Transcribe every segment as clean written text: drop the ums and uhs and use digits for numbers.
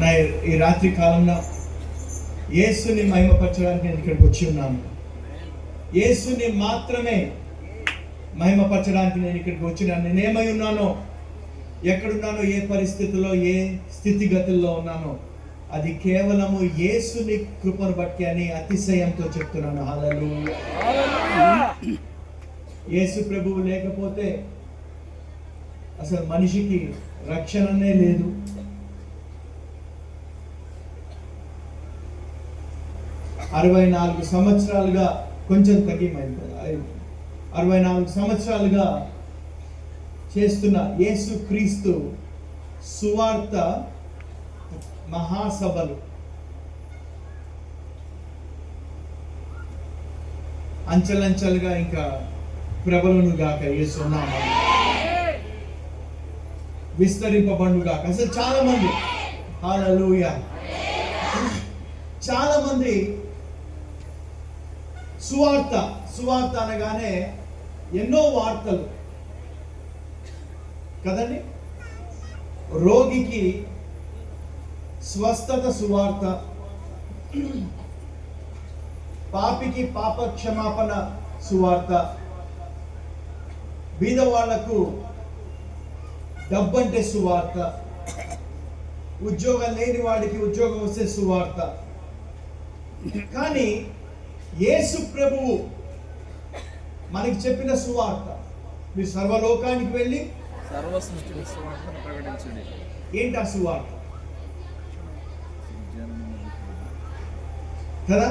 నా ఈ రాత్రి కాలంలో యేసుని మహిమపరచడానికి నేను ఇక్కడికి వచ్చి ఉన్నాను. యేసుని మాత్రమే మహిమపరచడానికి నేను ఇక్కడికి వచ్చినాను. నేనేమై ఉన్నానో, ఎక్కడున్నానో, ఏ పరిస్థితుల్లో, ఏ స్థితిగతుల్లో ఉన్నానో, అది కేవలము యేసుని కృపను బట్టి అని అతిశయంతో చెప్తున్నాను. హల్లెలూయా. యేసు ప్రభువు లేకపోతే అసలు మనిషికి రక్షణనే లేదు. అరవై 44 సంవత్సరాలుగా, కొంచెం తగ్గిమైంది, 64 సంవత్సరాలుగా చేస్తున్న యేసు క్రీస్తు సువార్త మహాసభలు అంచెలంచెలుగా ఇంకా ప్రబలును గాక, యేసు నామమున విస్తరింపబడును గాక. అసలు చాలా మంది, హల్లెలూయా, చాలా మంది సువార్త అనగానే ఎన్నో వార్తలు కదండి. రోగికి స్వస్థత సువార్త, పాపికి పాప క్షమాపణ సువార్త, బీదవాళ్లకు డబ్బంటే సువార్త, ఉద్యోగం లేని వాడికి ఉద్యోగం వస్తే సువార్త. కానీ యేసు ప్రభువు మనకి చెప్పిన సువార్త, మీరు సర్వలోకానికి వెళ్ళి సర్వ సృష్టికి సువార్తను ప్రకటించండి. ఏంటి ఆ సువార్త కదా?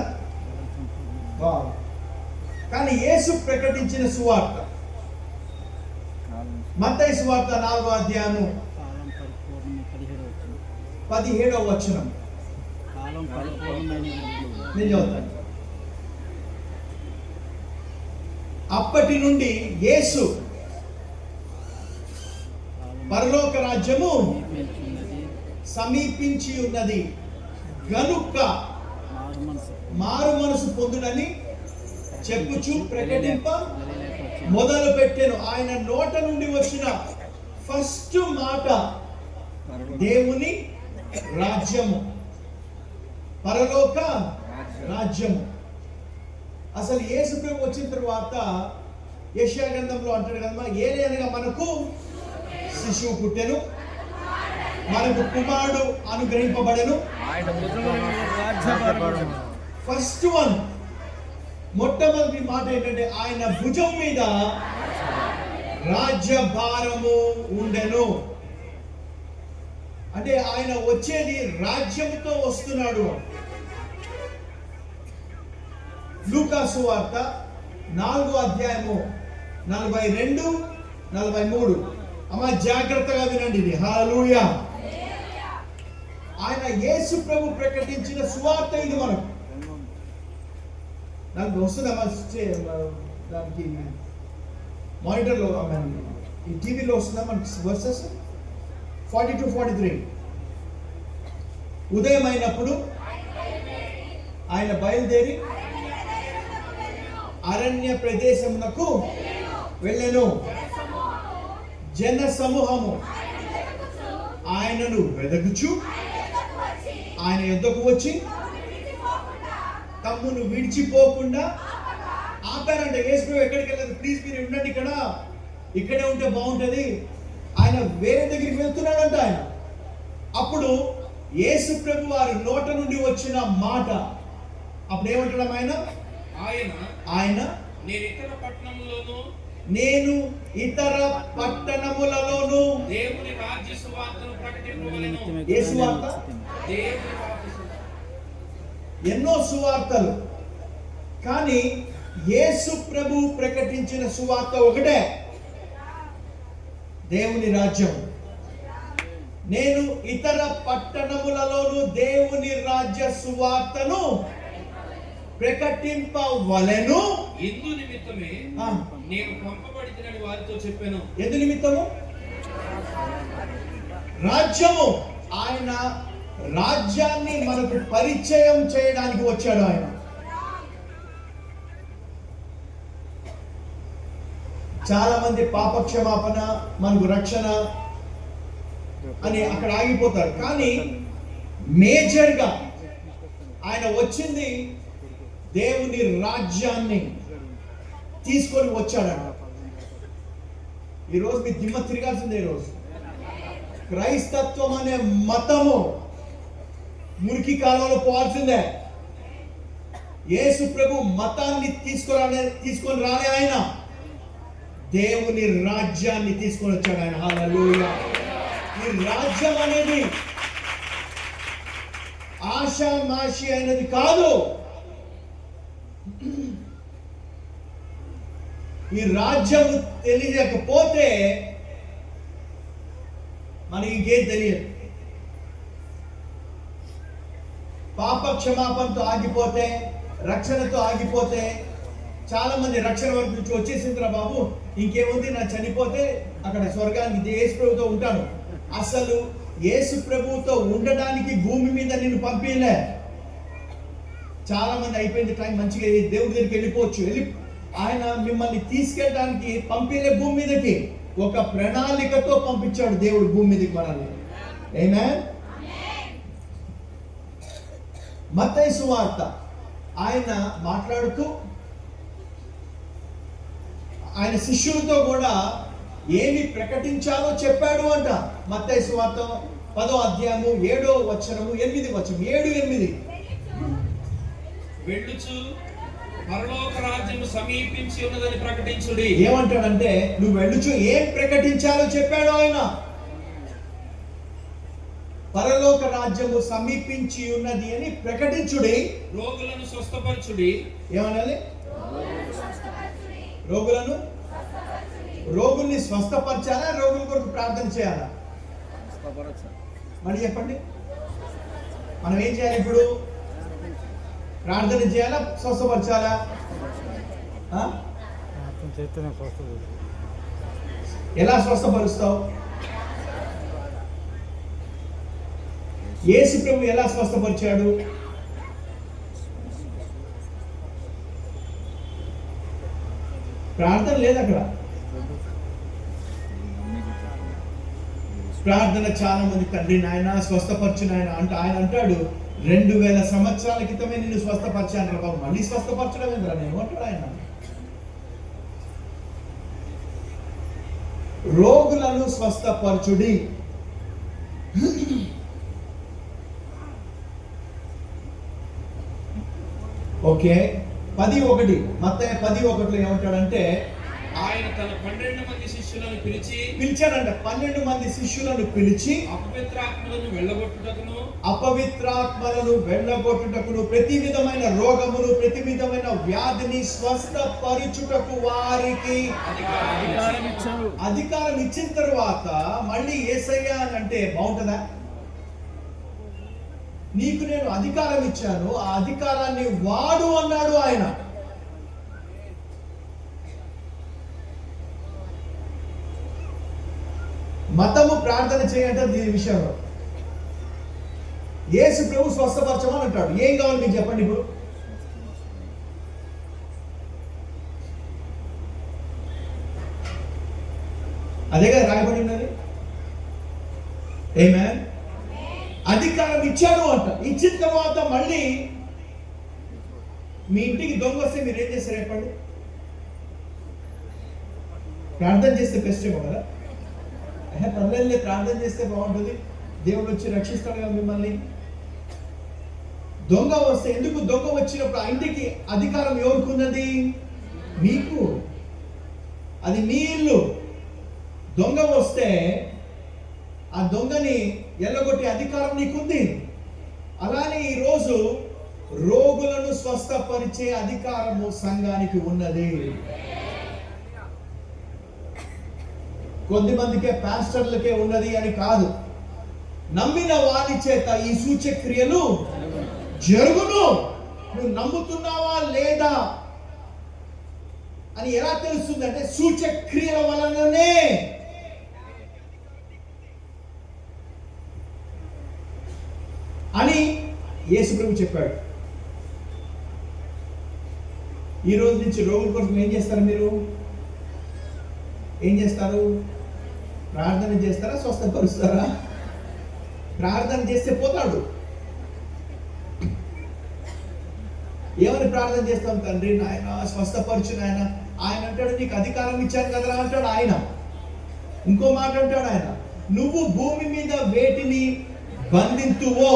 కానీ యేసు ప్రకటించిన సువార్త, మత్తయి సువార్త 4వ అధ్యాయము 17వ వచనం నేను చదువుతాను. అప్పటి నుండి యేసు పరలోక రాజ్యము సమీపించి ఉన్నది గనుక మారు మనసు పొందునని చెప్పుచు ప్రకటింప మొదలు పెట్టెను. ఆయన నోట నుండి వచ్చిన ఫస్ట్ మాట దేవుని రాజ్యము, పరలోక రాజ్యము. అసలు యేసు ప్రభు వచ్చిన తర్వాత యెషయా గ్రంథంలో అంటాడు కదా, ఏలయనగా మనకు శిశువు పుట్టెను, మనకు కుమారుడు అనుగ్రహింపబడెను. ఫస్ట్ వన్, మొట్టమొదటి మాట ఏంటంటే ఆయన భుజం మీద రాజ్యభారము ఉండెను. అంటే ఆయన వచ్చేది రాజ్యంతో వస్తున్నాడు. లూకా సువార్త 4వ అధ్యాయము 42, 43. అమ్మ జాగ్రత్తగా వినండి ఇది. హల్లెలూయా. ఆయన యేసు ప్రభు ప్రకటించిన సువార్త ఇది. మనకు దానికి వస్తుందమ్మా, దానికి మానిటర్లో, ఈ టీవీలో వస్తుందా మనకి వర్సెస్ 42, 43. ఉదయం అయినప్పుడు ఆయన బయలుదేరి అరణ్య ప్రదేశమునకు వెళ్ళెను. జన సమూహము ఆయనను వెదకుచు ఆయన యొద్దకు వచ్చి తమ్మును విడిచిపోకుండా ఆపారంట. యేసు ప్రభు ఎక్కడికి వెళ్ళదు, ప్లీజ్ మీరు ఉండండి, ఇక్కడే ఉంటే బాగుంటది. ఆయన వేరే దగ్గరికి వెళ్తున్నాడంట. ఆయన అప్పుడు యేసు ప్రభు వారి నోట నుండి వచ్చిన మాట, అప్పుడు ఏమంటాడు ఆయన నేను ఇతర పట్టణములలోను దేవుని రాజ్య సువార్తను ప్రకటింపవలెను. ఏ సువార్త? ఎన్నో సువార్తలు, కానీ యేసు ప్రభు ప్రకటించిన సువార్త ఒకటే, దేవుని రాజ్యం. నేను ఇతర పట్టణములలోను దేవుని రాజ్య సువార్తను ప్రకటింపవలెను. ఇందు నిమిత్తమే నేను పంపబడినని వారితో చెప్పాను. ఎందు నిమిత్తము? రాజ్యము. ఆయన రాజ్యాన్ని మనకు పరిచయం చేయడానికి వచ్చాడు. ఆయన చాలా మంది పాప క్షమాపణ, మనకు రక్షణ అని అక్కడ ఆగిపోతారు. కానీ మేజర్గా ఆయన వచ్చింది దేవుని రాజ్యాన్ని తీసుకొని వచ్చాడంట. ఈరోజు మీ దిమ్మ తిరగాల్సిందే. ఈరోజు క్రైస్తత్వం అనే మతము మురికి కాలంలో పోవాల్సిందే. యేసు ప్రభు మతాన్ని తీసుకొని రాలే, ఆయన దేవుని రాజ్యాన్ని తీసుకొని వచ్చాడు ఆయన. హల్లెలూయా. ఈ రాజ్యం అనేది ఆషామాషి అయినది కాదు. ఈ రాజ్యం తెలియకపోతే మనకి ఇంకేం తెలియదు. పాప క్షమాపణతో ఆగిపోతే, రక్షణతో ఆగిపోతే, చాలా మంది రక్షణ వరకు నుంచి వచ్చేసిందిరా బాబు, ఇంకేముంది, నా చనిపోతే అక్కడ స్వర్గానికి యేసు ప్రభుతో ఉంటాను. అసలు యేసు ప్రభుతో ఉండడానికి భూమి మీద నిన్ను పంపిలే. చాలా మంది అయిపోయింది టైం, మంచిగా దేవుడి దగ్గరికి వెళ్ళిపోవచ్చు. ఆయన మిమ్మల్ని తీసుకెళ్ళడానికి పంపిలే భూమి మీదకి. ఒక ప్రణాళికతో పంపించాడు దేవుడు భూమి మీదకి మనల్ని. ఆమేన్. మత్తయి సువార్త ఆయన మాట్లాడుతూ ఆయన శిష్యులతో కూడా ఏమి ప్రకటించాలో చెప్పాడు అంట. మత్తయి సువార్త 10వ అధ్యాయము 7వ వచనము 8వ వచనం 7-8. వెళ్ళుచు పరలోక రాజ్యము సమీపించి ఉన్నదని ప్రకటించుడి. ఏమంటాడంటే, నువ్వు వెళ్ళుచు ఏం ప్రకటించాలో చెప్పాడు ఆయన. పరలోక రాజ్యము సమీపించి ఉన్నది అని ప్రకటించుడి. రోగులను స్వస్థపరచుడి. ఏమనాలి? రోగుల్ని స్వస్థపరచాలా, రోగుల కొరకు ప్రార్థన చేయాలా? మళ్ళీ చెప్పండి. మనం ఏం చేయాలి ఇప్పుడు? ప్రార్థన చేయాలా, స్వస్థపరచాలా? ఎలా స్వస్థపరుస్తావు? యేసు ప్రభు ఎలా స్వస్థపరిచాడు? ప్రార్థన లేదు అక్కడ. ప్రార్థన చాలా మంది, తండ్రి నాయన స్వస్థపరచు నాయన అంటే, ఆయన అంటాడు 2000 సంవత్సరాల క్రితమే నిన్ను స్వస్థపరిచాను బాబు, మళ్ళీ స్వస్థపరచడం ఏంద్రా నేను అంటాడు ఆయన. రోగులను స్వస్థపరచుడి. ఓకే, 10:1 మత్తయి 10:1 ఏమంటాడంటే, ఆయన తన 12 మంది శిష్యులను పిలిచాడంట. 12 మంది శిష్యులను పిలిచి అపవిత్రాత్మలను వెళ్ళగొట్టుటకును ప్రతి విధమైన రోగమును ప్రతి విధమైన వ్యాధిని స్వస్థపరచుటకు వారికి అధికారం ఇచ్చిన తర్వాత మళ్ళీ యేసయ్య అంటే బాగుంటుందా? నీకు నేను అధికారం ఇచ్చాను, ఆ అధికారాన్ని వాడు అన్నాడు ఆయన. మతము ప్రార్థన చేయంటే దీని విషయంలో యేసు ప్రభు స్వస్థపరచమని అంటాడు. ఏం కావాలి మీకు చెప్పండి ఇప్పుడు? అదే కదా రాయబడి ఉన్నది. ఆమేన్. అధికారం ఇచ్చాడు అంట. ఇచ్చిన తర్వాత మళ్ళీ మీ ఇంటికి దొంగ వస్తే మీరు ఏం చేస్తారు చెప్పండి? ప్రార్థన చేస్తే బెస్ట్ ఏమో కదా. పర్లేదు, ప్రార్థన చేస్తే బాగుంటుంది, దేవుడు వచ్చి రక్షిస్తాడు కదా మిమ్మల్ని. దొంగ వస్తే ఎందుకు? దొంగ వచ్చినప్పుడు ఆ ఇంటికి అధికారం ఎవరికి ఉన్నది? మీకు. అది మీ ఇల్లు. దొంగ వస్తే ఆ దొంగని ఎల్లగొట్టే అధికారం నీకుంది. అలానే ఈరోజు రోగులను స్వస్థపరిచే అధికారము సంఘానికి ఉన్నది. కొద్దిమందికే పాస్టర్లకే ఉన్నది అని కాదు, నమ్మిన వారి చేత ఈ సూచక్రియలు జరుగును. నువ్వు నమ్ముతున్నావా లేదా అని ఎలా తెలుస్తుంది అంటే, సూచక్రియల వలననే. అని యేసు ప్రభు చెప్పాడు. ఈ రోజు నుంచి రోగుల కోసం ఏం చేస్తారు? మీరు ఏం చేస్తారు? ప్రార్థన చేస్తారా? స్వస్థపరుస్తారా? ప్రార్థన చేస్తే పోతాడు, ఏమని ప్రార్థన చేస్తాం? తండ్రి నాయన స్వస్థపరచు నాయన. ఆయన అంటాడు నీకు అధికారం ఇచ్చాను కదరా అంటాడు ఆయన. ఇంకో మాట అంటాడు ఆయన, నువ్వు భూమి మీద వేటిని బంధింతువో.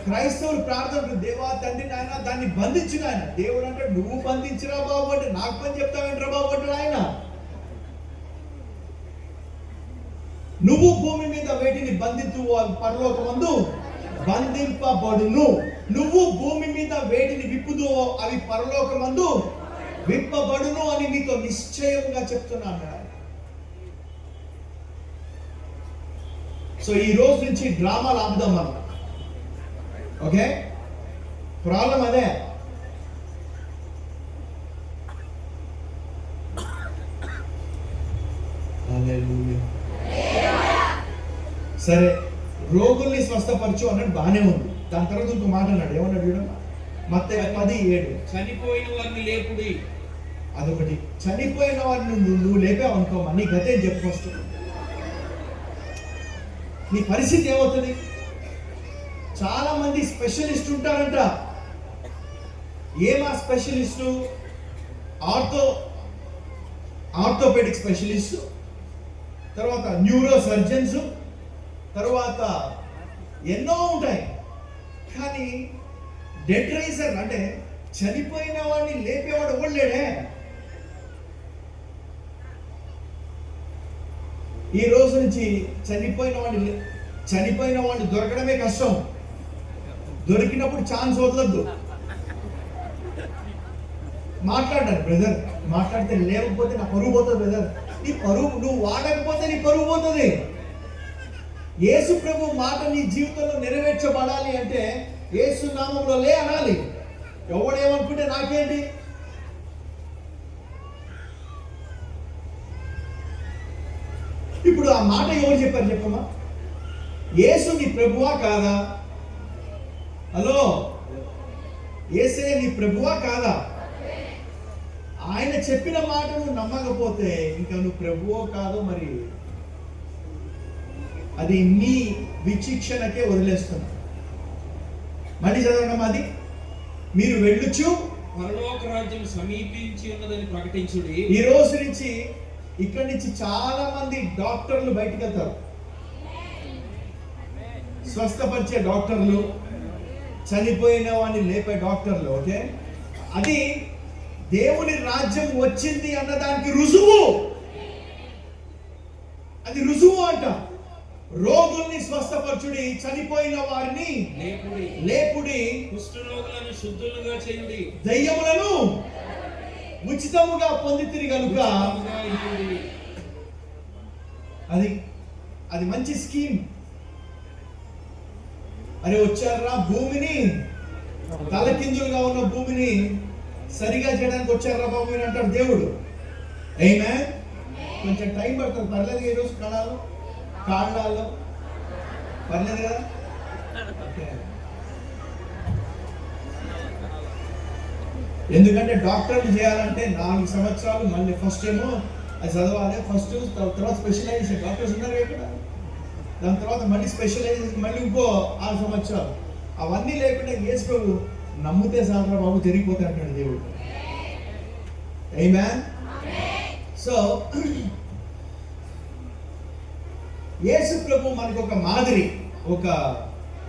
క్రైస్తవులు ప్రార్థన, దేవా తండ్రి నాయన దాన్ని బంధించిన ఆయన. దేవుడు అంటాడు నువ్వు బంధించిరా బాబు అంటే నాకు పని చెప్తావేంట్రా బాబు అంటాడు ఆయన. నువ్వు భూమి మీద వేటిని బంధింతువో అవి పరలోకమందు బంధింపబడును. నువ్వు భూమి మీద వేటిని విప్పుదువో అవి పరలోకమందు విప్పబడును అని నీతో నిశ్చయంగా చెప్తున్నాను. సో ఈ రోజు నుంచి డ్రామాలు ఆపుదాం మనం. ఓకే, ప్రాబ్లం అదే. సరే, రోగుల్ని స్వస్థపరచు అన్నట్టు బాగానే ఉంది. దాని తర్వాత ఇంకో మాట అన్నాడు. ఏమన్నాడు చూడమ్మా, మత్తయి 10:7. చనిపోయిన వారిని లేపుడి. అదొకటి. చనిపోయిన వారిని నువ్వు లేపావు అనుకోమా, నీ గతే చెప్పుకొస్తు. నీ పరిస్థితి ఏమవుతుంది? చాలా మంది స్పెషలిస్ట్ ఉంటారంట. ఏమా స్పెషలిస్టు? ఆర్థోపెడిక్ స్పెషలిస్ట్, తర్వాత న్యూరో సర్జన్స్, తర్వాత ఎన్నో ఉంటాయి. కానీ డెడ్ రైజర్ అంటే చనిపోయిన వాడిని లేపేవాడు ఎవడు లేడే. ఈ రోజు నుంచి చనిపోయిన వాడిని దొరకడమే కష్టం. దొరికినప్పుడు ఛాన్స్ వదలద్దు. మాట్లాడారు బ్రదర్, మాట్లాడితే లేకపోతే నా పరువు పోతుంది బ్రదర్. నీ పరువు నువ్వు వాడకపోతే నీ పరువు పోతుంది. యేసు ప్రభు మాట నీ జీవితంలో నెరవేర్చబడాలి అంటే యేసు నామంలో లే అనాలి. ఎవడేమనుకుంటే నాకేంటి? ఇప్పుడు ఆ మాట ఎవరు చెప్పారు చెప్పమ్మా? యేసు నీ ప్రభువా కాదా? హలో, యేసే నీ ప్రభువా కాదా? ఆయన చెప్పిన మాట నువ్వు నమ్మకపోతే ఇంకా నువ్వు ప్రభువో కాదో మరి అది నీ విచక్షణకే వదిలేస్తున్నా. మళ్ళీ చదవడం, అది మీరు వెళ్ళొచ్చు పరలోక రాజ్యం సమీపించి ఉన్నదని ప్రకటించుడి. ఈ రోజు నుంచి ఇక్కడి నుంచి చాలా మంది డాక్టర్లు బయటికి వెళ్తారు. స్వస్థపరిచే డాక్టర్లు, చనిపోయిన వాడిని లేపే డాక్టర్లు. ఓకే, అది దేవుని రాజ్యం వచ్చింది అన్నదానికి రుజువు. అది రుజువు అంట. రోగుల్ని స్వస్థపరచుడి, చనిపోయిన వారిని లేపుడి, కుష్ఠరోగులను శుద్ధులుగా చేయుడి, దయ్యములను ఉచితముగా పొందితిరి గనుక. అది మంచి స్కీమ్. అరే వచ్చారా భూమిని, తలకిందులుగా ఉన్న భూమిని సరిగా చేయడానికి వచ్చారా బాబు అని అంటాడు దేవుడు. ఆమేన్. కొంచెం టైం పడుతుంది, పర్లేదు. ఈరోజు కాళ్ళలో పర్లేదు కదా. ఎందుకంటే డాక్టర్లు చేయాలంటే 4 సంవత్సరాలు, మళ్ళీ ఫస్ట్ ఏమో అది చదవాలి, ఫస్ట్ తర్వాత స్పెషలైజేషన్. డాక్టర్స్ ఉన్నారు ఇక్కడ, దాని తర్వాత మళ్ళీ స్పెషలైజేషన్, మళ్ళీ ఇంకో 6 సంవత్సరాలు. అవన్నీ లేకుండా యేసు ప్రభు నమ్మితే సాగరా బాబు జరిగిపోతే అంటాడు దేవుడు. ఆమేన్. సో యేసు ప్రభు మనకు ఒక మాదిరి, ఒక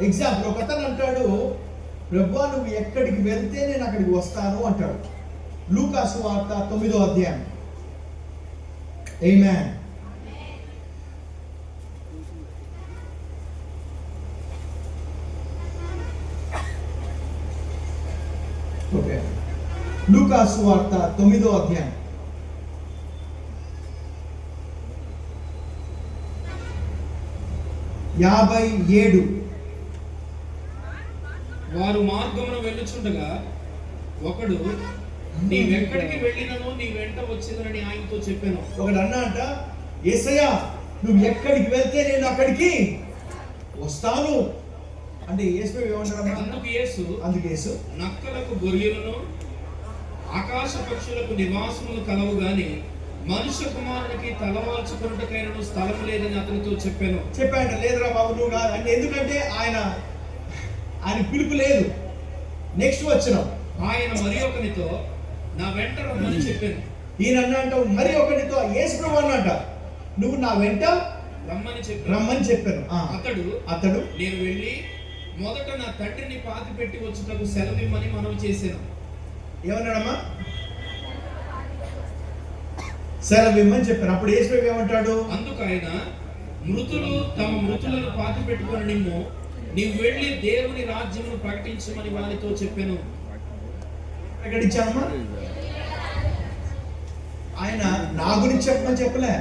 ఎగ్జాంపుల్. ఒక అతను అంటాడు, ప్రభువా నువ్వు ఎక్కడికి వెళ్తే నేను అక్కడికి వస్తాను అంటాడు. లూకా సువార్త 9వ అధ్యాయం. ఆమేన్. ఓకే, లూకా సువార్త 9వ అధ్యాయం 57. వారు మార్గమున వెళ్ళుచుండగా ఒకడు నీవెక్కడికి వెళ్ళినను నీ వెంట వచ్చేదనని ఆయనతో చెప్పాను. ఒకడు అన్నాట, యేసయ్యా నువ్వు ఎక్కడికి వెళ్తే నేను అక్కడికి వస్తాను అంటే యేసు ఏమన్నాడు? అందుకు యేసు నక్కలకు గొర్రెలను ఆకాశ పక్షులకు నివాసములు కలవు గాని మనుష్య కుమారునికి తలవాల్చుకున్నట్టుకైనా స్థలం లేదని అతనితో చెప్పాడు. లేదురా బాబు నువ్వు కాదు అంటే. ఎందుకంటే ఆయన పిలుపు లేదు. నెక్స్ట్ వచనం. ఆయన మరి ఒకనితో నా వెంట రమ్మని చెప్పాను. ఈయన అన్నంట మరి ఒకరితో యేసు ప్రభు అన్నట నువ్వు నా వెంట రమ్మని చెప్పాను. అతడు నేను వెళ్ళి మొదట నా తండ్రిని పాతి పెట్టి వచ్చుటకు సెలవిమ్మని మనవి చేశాను. ఏమన్నాడమ్మా? సెలవిమ్మని చెప్పాను. అప్పుడు యేసు ప్రభు ఏమంటాడు? అందుకు ఆయన మృతులు తమ మృతులను పాతి పెట్టుకొని నీవు వెళ్ళి దేవుని రాజ్యమును ప్రకటించమని వారితో చెప్పాను. ప్రకటించామా? ఆయన నా గురించి చెప్పమని చెప్పలే.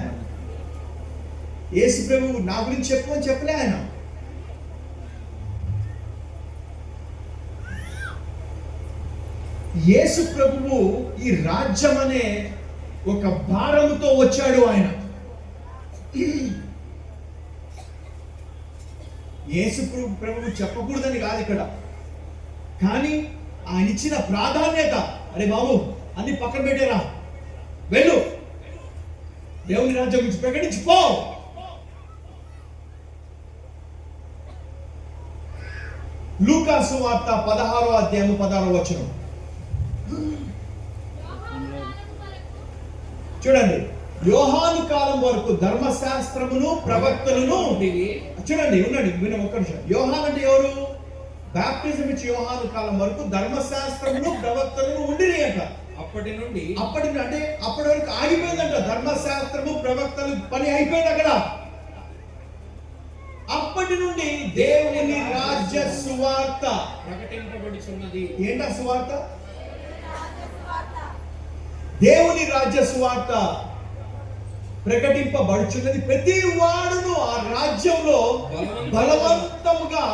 యేసు ప్రభు నా గురించి చెప్పమని చెప్పలే. ఆయన యేసు ప్రభువు ఈ రాజ్యం అనే ఒక భారముతో వచ్చాడు. ఆయన యేసు ప్రభువు చెప్పకూడదని కాదు ఇక్కడ, కానీ ఆయన ఇచ్చిన ప్రాధాన్యత, అరే బాబు అన్ని పక్కన పెట్టారా, వెళ్ళు దేవుని రాజ్యం గురించి ప్రకటించిపో. లూకా సువార్త 16వ అధ్యాయం 16వ వచనం చూడండి. యోహాను కాలం వరకు ధర్మశాస్త్రమును ప్రవక్తలను చూడండి. ఉండండి ఒక్క నిమిషం. యోహాన్ అంటే ఎవరు? బాప్టిజం ఇచ్చి యోహాను కాలం వరకు ధర్మశాస్త్రమును ప్రవక్తలను ఉండిరి అంట. అప్పటి నుండి అంటే అప్పటి వరకు ఆగిపోయిందంట. ధర్మశాస్త్రము ప్రవక్తలు పని అయిపోయింది అక్కడ. అప్పటి నుండి దేవుని రాజ్య సువార్త ప్రకటింపబడుచున్నది. ఏంటా సువార్త? దేవుని రాజ్య సువార్త ప్రకటింపబడుచున్నది. ప్రతి వాడును ఆ రాజ్యంలో బలవంతముగా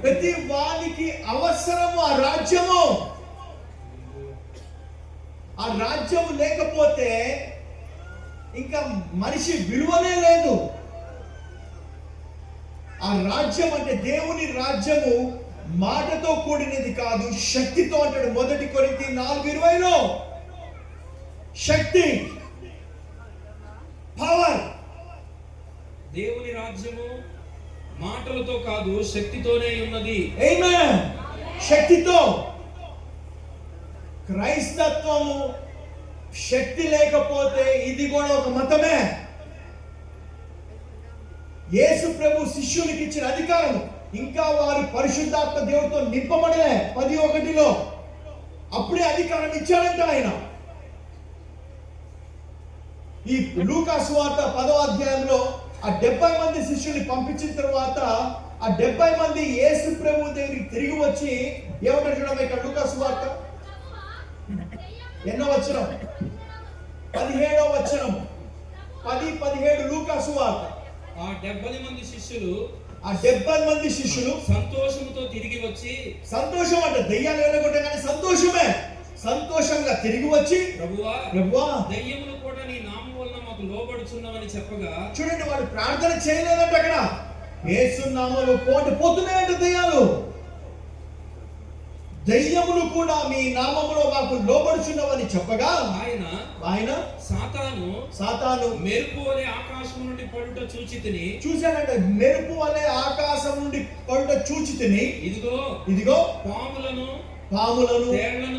ప్రతి వానికి అవసరము ఆ రాజ్యము. ఆ రాజ్యం లేకపోతే ఇంకా మనిషి విలువనే లేదు. ఆ రాజ్యం అంటే దేవుని రాజ్యము మాటతో కూడినది కాదు, శక్తితో అంటాడు. 1 కొరింథీ 4:20లో శక్తి, పవర్. దేవుని రాజ్యము మాటలతో కాదు శక్తితోనే ఉన్నది. ఆమేన్. శక్తితో. క్రైస్తత్వము శక్తి లేకపోతే ఇది కూడా ఒక మతమే. యేసు ప్రభు శిష్యునికి ఇచ్చిన అధికారం, ఇంకా వారు పరిశుద్ధాత్మ దేవుడితో నింపబడలే 10:1లో అప్పుడే అధికారం ఇచ్చాడంట ఆయన. ఈ లూకా సువార్త 10వ అధ్యాయంలో ఆ 70 మంది శిష్యుల్ని పంపించిన తర్వాత ఆ 70 మంది యేసు ప్రభు దగ్గరికి తిరిగి వచ్చి ఏమంటారు చూడమ్మా ఇక్కడ లూకా సువార్త ఎన్నో వచనం? 17వ వచనం. 10-17 లూకా సువార్త. ఆ 70 మంది శిష్యులు సంతోషంతో తిరిగి వచ్చి, సంతోషం అంటే దెయ్యాలు వెళ్ళగొట్టే కానీ సంతోషమే, సంతోషంగా తిరిగి వచ్చి ప్రభువా దెయ్యములు కూడా నీ నామం వలన మాకు లోబడుచున్నామని చెప్పగా. చూడండి, వాడు ప్రార్థన చేయలేదంట. అక్కడ యేసు నామములో పోతున్నాయంట దెయ్యాలు. దెయ్యములు కూడా మీ నామములో మాకు లోబడుచున్నవని చెప్పగా ఆయన సాతాను మెరుపు వలె ఆకాశం నుండి పడుట చూచితిని. చూశానంటే మెరుపు వలె ఆకాశం నుండి పడుట చూచితిని. ఇదిగో పాములను తేళ్లను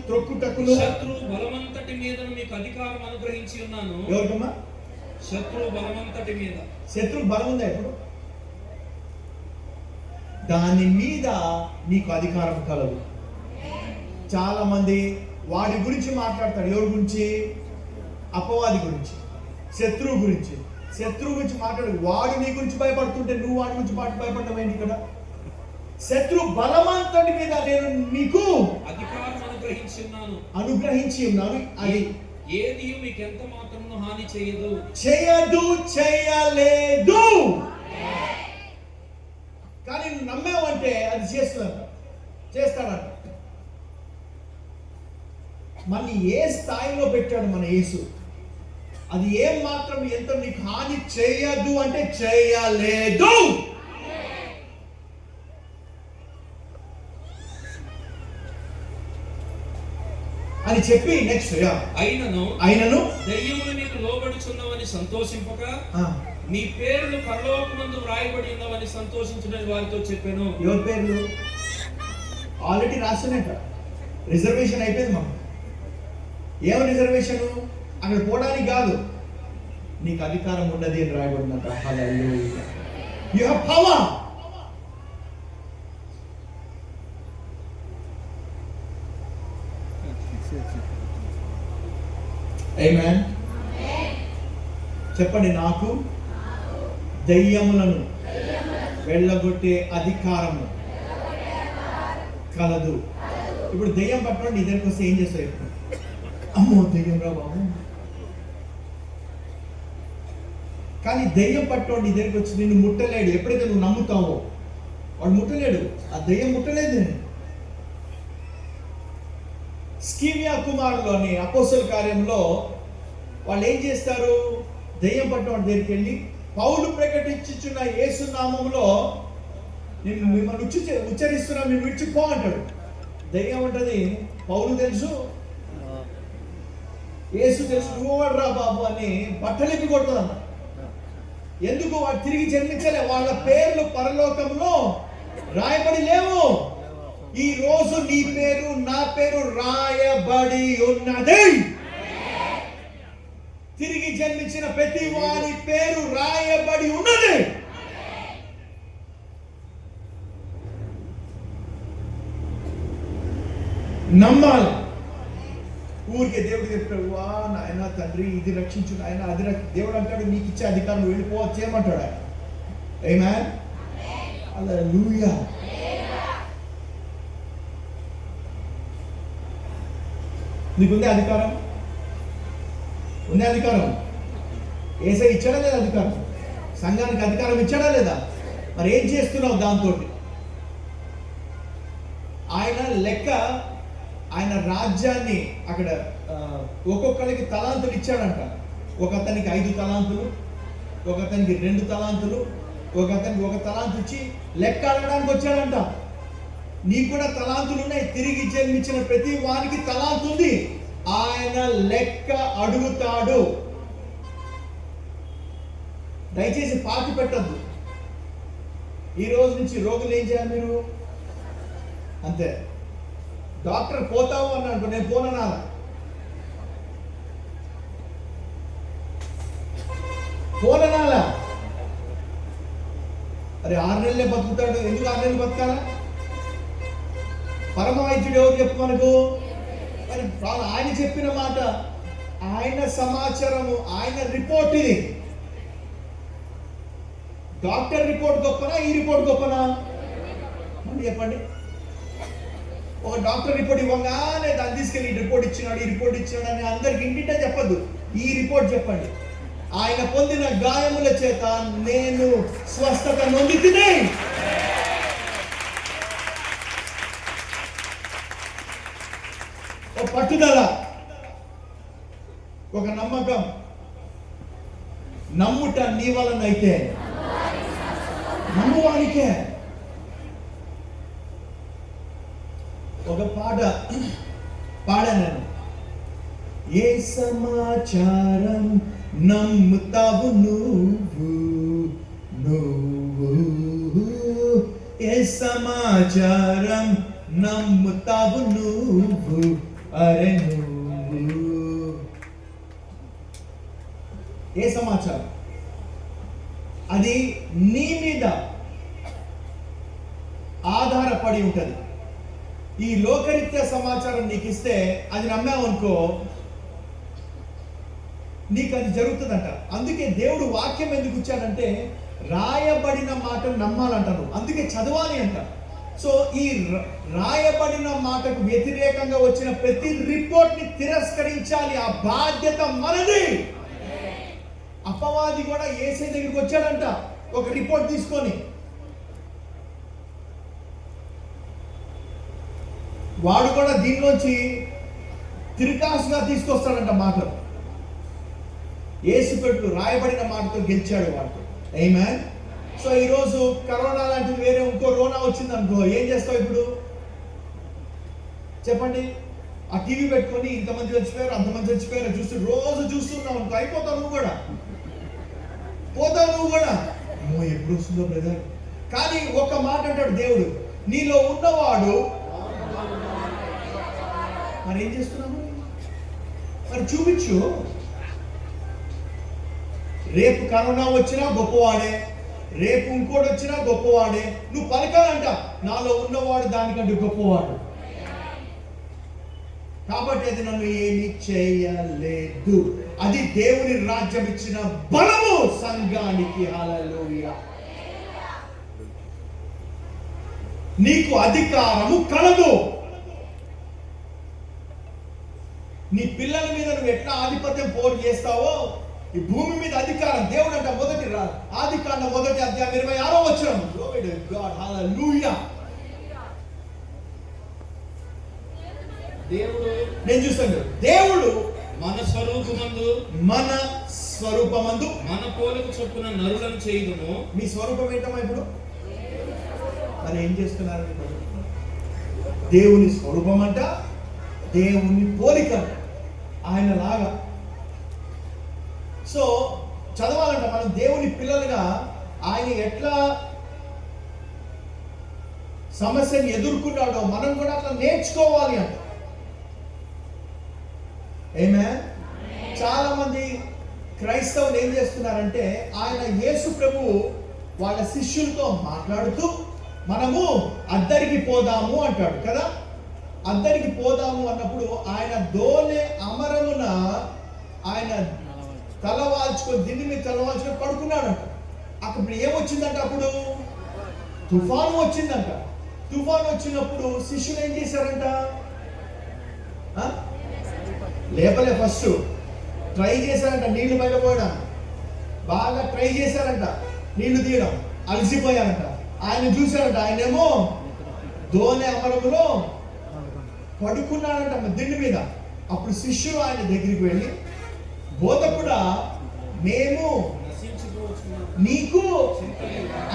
త్రొక్కుటకును శత్రు బలమంతటి మీద మీకు అధికారం అనుగ్రహించి ఉన్నాను. ఎవరికమ్మా? శత్రు బలమంతటి మీద. శత్రు బలం ఉందా? ఇప్పుడు దాని మీద నీకు అధికారం కలదు. చాలా మంది వాడి గురించి మాట్లాడతాడు. ఎవరి గురించి? అపవాది గురించి, శత్రువు గురించి. శత్రువు గురించి మాట్లాడు. వాడు నీ గురించి భయపడుతుంటే నువ్వు వాడి గురించి భయపడటం ఏంటి? ఇక్కడ శత్రు బలమంతటి మీద నేను నీకు అధికారం అనుగ్రహించి ఉన్నాను. అది ఏది మీకు ఎంత మాత్రం హాని చేయలేదు. కానీ నువ్వు నమ్మావంటే అది చేస్తాడంట. మన ఏ స్థాయిలో పెట్టాడు మన యేసు, అది ఏం మాత్రం ఎంత నీకు హాని చేయదు అంటే చేయలేదు అని చెప్పి నెక్స్ట్ అయినను దెయ్యములు మీకు లోబడుచున్నవని సంతోషింపగా మీ పేర్లు పరలోకమందు వ్రాయబడి ఉన్నవని సంతోషించునని వారితో చెప్పాను. ఎవరి పేర్లు? ఆల్రెడీ రాసినట్ట, రిజర్వేషన్ అయిపోయింది మాకు. ఏం రిజర్వేషన్? అక్కడ పోవడానికి కాదు, నీకు అధికారం ఉన్నది అని రాయబడినట్ట. Hallelujah. You have power. Amen. చెప్పండి, నాకు దయ్యములను వెళ్ళగొట్టే అధికారము కలదు. ఇప్పుడు దయ్యం పట్టుకోండి, నీ దగ్గరికి వస్తే ఏం చేస్తావు? అమ్మో దయ్యం రా బాబు. కానీ దయ్యం పట్టుకోండి నీ దగ్గరికి వచ్చి నిన్ను ముట్టలేడు. ఎప్పుడైతే నువ్వు నమ్ముతావో వాడు ముట్టలేడు. ఆ దయ్యం ముట్టలేదు నేను. స్కీమియా కుమారులోని అపోస్తల కార్యంలో వాళ్ళు ఏం చేస్తారు? దయ్యం పట్టిన వాడి దగ్గరికి వెళ్ళి, పౌలు ప్రకటించుచున్న యేసు నామములో నేను మిమ్మల్ని ఉచ్చరిస్తున్నా, మీరు విడిచిపో అంటాడు. దయ్యం అంటది, పౌలు తెలుసు, యేసు తెలుసు, నువ్వు రా బాబు అని బట్టలిప్పి కొడుతుంది అన్న. ఎందుకు? వాడు తిరిగి జన్మించలే. వాళ్ళ పేర్లు పరలోకంలో రాయబడి లేవు. ఈ రోజు నీ పేరు, నా పేరు రాయబడి ఉన్నది. తిరిగి జన్మించిన ప్రతి వారి పేరు రాయబడి ఉన్నది. నమ్మాలి. ఊరికే దేవుడు చెప్తాడు, వా నాయన తండ్రి ఇది రక్షించు నాయన అది దేవుడు అంటాడు, నీకు ఇచ్చే అధికారం వెళ్ళిపోవచ్చు ఏమంటాడు ఆయన. ఆమేన్. హల్లెలూయా. నీకుందే అధికారం, ఉందే అధికారం. యేసయ్య ఇచ్చాడా లేదా అధికారం? సంఘానికి అధికారం ఇచ్చాడా లేదా? మరి ఏం చేస్తున్నావు దాంతో? ఆయన లెక్క, ఆయన రాజ్యాన్ని అక్కడ ఒక్కొక్కరికి తలాంతులు ఇచ్చాడంట. ఒక అతనికి 5 తలాంతులు, ఒక అతనికి 2 తలాంతులు, ఒక అతనికి 1 తలాంతు ఇచ్చి లెక్క అడగడానికి వచ్చాడంట. నీకు కూడా తలాంతులు ఉన్నాయి. తిరిగి జన్మించిన ప్రతి వానికి తలాంతు ఉంది. ఆయన లెక్క అడుగుతాడు. దయచేసి పాతి పెట్టద్దు. ఈ రోజు నుంచి రోగులు ఏం చేయాలి? మీరు అంతే. డాక్టర్ పోతావు అన్నాడు, నేను పోనన్నా. పోననాలా? అరే 6 నెలలే బతుకుతాడు, ఎందుకు 6 నెలలు బతకాలా? పరమ వైద్యుడు ఎవరు చెప్పు మనకు? మరి ఆయన చెప్పిన మాట, ఆయన సమాచారము, ఆయన రిపోర్ట్ ఇది. డాక్టర్ రిపోర్ట్ గొప్పనా, ఈ రిపోర్ట్ గొప్పనా? మరి చెప్పండి. ఒక డాక్టర్ రిపోర్ట్ ఇవ్వగానే దాన్ని తీసుకెళ్ళి ఈ రిపోర్ట్ ఇచ్చినాడు, ఈ రిపోర్ట్ ఇచ్చినాడు అని అందరికి ఇంటింటే చెప్పద్దు. ఈ రిపోర్ట్ చెప్పండి. ఆయన పొందిన గాయముల చేత నేను స్వస్థత నొందితిని. ఒక పట్టుదల, ఒక నమ్మకం. నమ్ముట నీ వలన అయితే నమ్మువానికే. ఒక పాట పాడాను. ఏ సమాచారం నమ్ముతావు నువ్వు, నువ్వు ఏ సమాచారం నమ్ముతావు నువ్వు, అరే నువ్వు. ఏ సమాచారం? అది నీ మీద ఆధారపడి ఉంటుంది. ఈ లోకరీత్యా సమాచారం నీకు ఇస్తే అది నమ్మావనుకో, నీకు అది జరుగుతుందంట. అందుకే దేవుడు వాక్యం ఎందుకు ఇచ్చాడంటే రాయబడిన మాటను నమ్మాలంటారు, అందుకే చదవాలి అంట. సో ఈ రాయబడిన మాటకు వ్యతిరేకంగా వచ్చిన ప్రతి రిపోర్ట్ ని తిరస్కరించాలి. ఆ బాధ్యత మనది. అపవాది కూడా యేసయ్య దగ్గరికి వచ్చాడంట ఒక రిపోర్ట్ తీసుకొని. వాడు కూడా దీనిలోంచి తిరకాసుగా తీసుకొస్తాడంట మాటలు. యేసు పెట్టు రాయబడిన మాటతో గెలిచాడు వాడు. ఆమేన్. సో ఈరోజు కరోనా లాంటిది వేరే ఇంకో రోనా వచ్చింది అనుకో, ఏం చేస్తావు ఇప్పుడు చెప్పండి? ఆ టీవీ పెట్టుకొని ఇంతమంది చచ్చిపోయారు, అంతమంది చచ్చిపోయారు చూస్తూ రోజు చూస్తున్నావు అనుకో, అయిపోతావు నువ్వు కూడా, పోతావు నువ్వు కూడా. అమ్మో ఎప్పుడు వస్తుందో బ్రదర్. కానీ ఒక మాట అంటాడు దేవుడు, నీలో ఉన్నవాడు మరి ఏం చేస్తున్నాము? మరి చూపించు. రేపు కరోనా వచ్చినా గొప్పవాడే, రేపు ఇంకోటి వచ్చినా గొప్పవాడే. నువ్వు పలకాలంట, నాలో ఉన్నవాడు దానికంటే గొప్పవాడు. కాబట్టి అది నన్ను ఏమి చేయలేదు. అది దేవుని రాజ్యం ఇచ్చిన బలము సంఘానికి. హల్లెలూయా. నీకు అధికారము కలదు. నీ పిల్లల మీద నువ్వు ఎట్లా ఆధిపత్యం పోరు చేస్తావో, ఈ భూమి మీద అధికారం దేవుడు అంట. ఆదికాండం 1వ అధ్యాయం 26వ వచనం. Glory to God. Hallelujah. దేవుడు, నేను చూస్తాను, దేవుడు మన స్వరూపమందు మన పోలిక చొప్పున నరులను చేయుదును. మీ స్వరూపం ఏంటమ్మా ఇప్పుడు? మరి ఏం చేస్తున్నారు? దేవుని స్వరూపం అంట, దేవుని పోలిక ఆయన లాగా. సో చదవాలంట మనం దేవుని పిల్లలుగా ఆయన ఎట్లా సమస్యని ఎదుర్కొన్నాడో మనం కూడా అట్లా నేర్చుకోవాలి అంట. ఆమేన్. చాలా మంది క్రైస్తవులు ఏం చేస్తున్నారంటే, ఆయన యేసు ప్రభువు వాళ్ళ శిష్యులతో మాట్లాడుతూ మనము అద్దరికి పోదాము అంటాడు కదా. అద్దరికి పోదాము అన్నప్పుడు ఆయన దోనె అమరమున ఆయన తలవాల్చుకొని, దిండి మీద తలవాల్చుకొని పడుకున్నాడంట. అప్పుడు ఏమొచ్చిందంట? అప్పుడు తుఫాను వచ్చిందంట. తుఫాను వచ్చినప్పుడు శిష్యులు ఏం చేశారంట? లేపలే. ఫస్ట్ ట్రై చేశారంట నీళ్లు బయట పోయడం, బాగా ట్రై చేశారంట నీళ్లు తీయడం, అలసిపోయారంట. ఆయన చూశారంట, ఆయనేమో దోనె అమరములో పడుకున్నాడంట దిండు మీద. అప్పుడు శిష్యులు ఆయన దగ్గరికి వెళ్ళి, బోధకుడా, మేము నీకు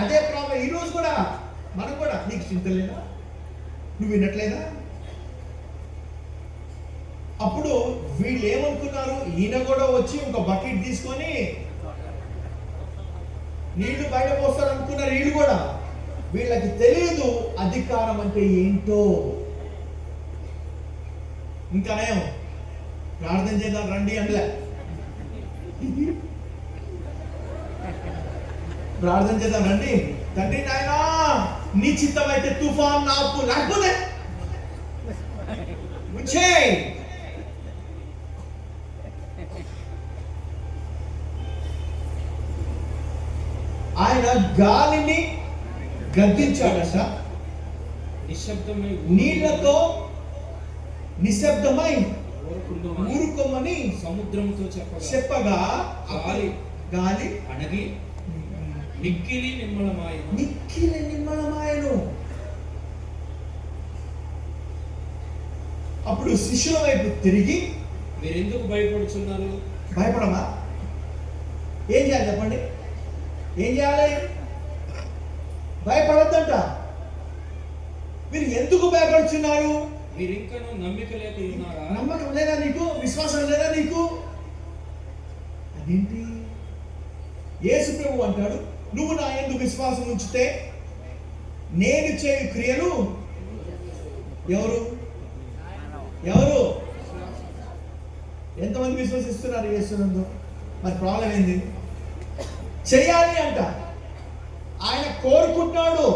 అదే ప్రాబ్లం. ఈరోజు కూడా మనకు కూడా నీకు చింత లేదా? నువ్వు వినట్లేదా? అప్పుడు వీళ్ళు ఏమనుకున్నారు? ఈయన కూడా వచ్చి ఒక బకెట్ తీసుకొని నీళ్లు బయట పోస్తారు అనుకున్నారు వీళ్ళు కూడా. వీళ్ళకి తెలియదు అధికారం అంటే ఏంటో. ఇంకా నయం, ప్రార్థన చేద్దాం రండి అనలే. ప్రార్థన చేద్దాం రండి. తండ్రి నాయనా, నీ చిత్తం అయితే తుఫాన్ నాపు, లేకపోతే ఆయన గాలిని గద్దించాడట, నిశ్శబ్దమై నీళ్లతో నిశ్శబ్దమై ఊరుకోమని సముద్రంతో చెప్పగా గాలి అణగి మిక్కిలి నిమ్మళమాయను. అప్పుడు శిష్యుల వైపు తిరిగి, మీరు ఎందుకు భయపడుతున్నారు? భయపడమా? ఏం చేయాలి చెప్పండి? ఏం చేయాలి? భయపడద్దంట. మీరు ఎందుకు భయపడుతున్నారు? మీరు ఇంకా నమ్మిక లేక ఉన్నారా? నమ్మకం లేదా నీకు? విశ్వాసం లేదా నీకు? అదేంటి? యేసు ప్రభువు అంటాడు, నువ్వు నా యందు విశ్వాసం ఉంచితే నేను చేయు క్రియలు ఎవరు ఎంతమంది విశ్వసిస్తున్నారు యేసునందు? మరి ప్రాబ్లం ఏంది? చేయాలి అంట. ఆయన కోరుకుంటున్నాడు,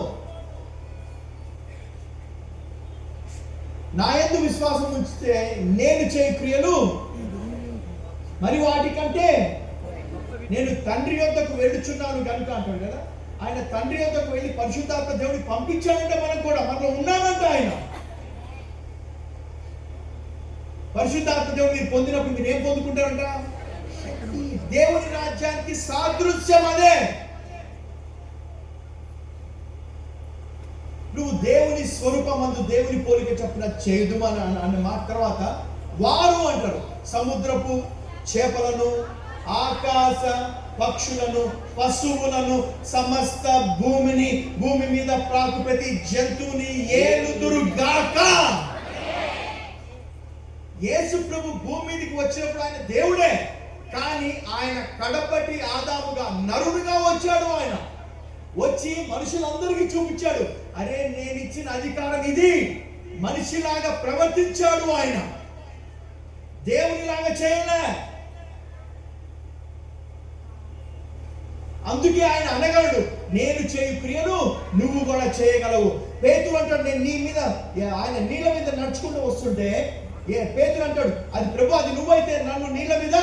నా యందు విశ్వాసం ఉంచితే నేను చేయు క్రియలు మరి వాటికంటే నేను తండ్రి యొద్దకు వెళ్ళుచున్నాను కనుక అంటాడు కదా. ఆయన తండ్రి యొద్దకు వెళ్ళి పరిశుద్ధాత్మ దేవుడిని పంపించాడంటే మనం కూడా మనలో ఉన్నామంట. ఆయన పరిశుద్ధాత్మ దేవుడు మీరు పొందినప్పుడు మీరు ఏం పొందుకుంటారంట? దేవుని రాజ్యానికి సాదృశ్యం అదే. నువ్వు దేవుని స్వరూపమందు దేవుని పోలిక చొప్పున చేయదు అన్న మాట తర్వాత వారు అంటారు సముద్రపు చేపలను, ఆకాశ పక్షులను, పశువులను, సమస్త భూమి మీద ప్రాకు ప్రతి జంతువుని ఏలుదురుగాక. యేసు ప్రభు భూమి మీదకి వచ్చినప్పుడు ఆయన దేవుడే, కానీ ఆయన కడపటి ఆదాముగా నరుడుగా వచ్చాడు. ఆయన వచ్చి మనుషులందరికీ చూపించాడు, అరే నేను ఇచ్చిన అధికారం ఇది. మనిషిలాగా ప్రవర్తించాడు ఆయన. దేవునిలాగా చేయలే. అందుకే ఆయన అనగలడు, నేను చేయు క్రియలు నువ్వు కూడా చేయగలవు. పేతురు అంటాడు, నేను నీ మీద, ఆయన నీళ్ళ మీద నడుచుకుంటూ వస్తుంటే పేతురు అంటాడు, అది ప్రభు, అది నువ్వైతే నన్ను నీళ్ళ మీద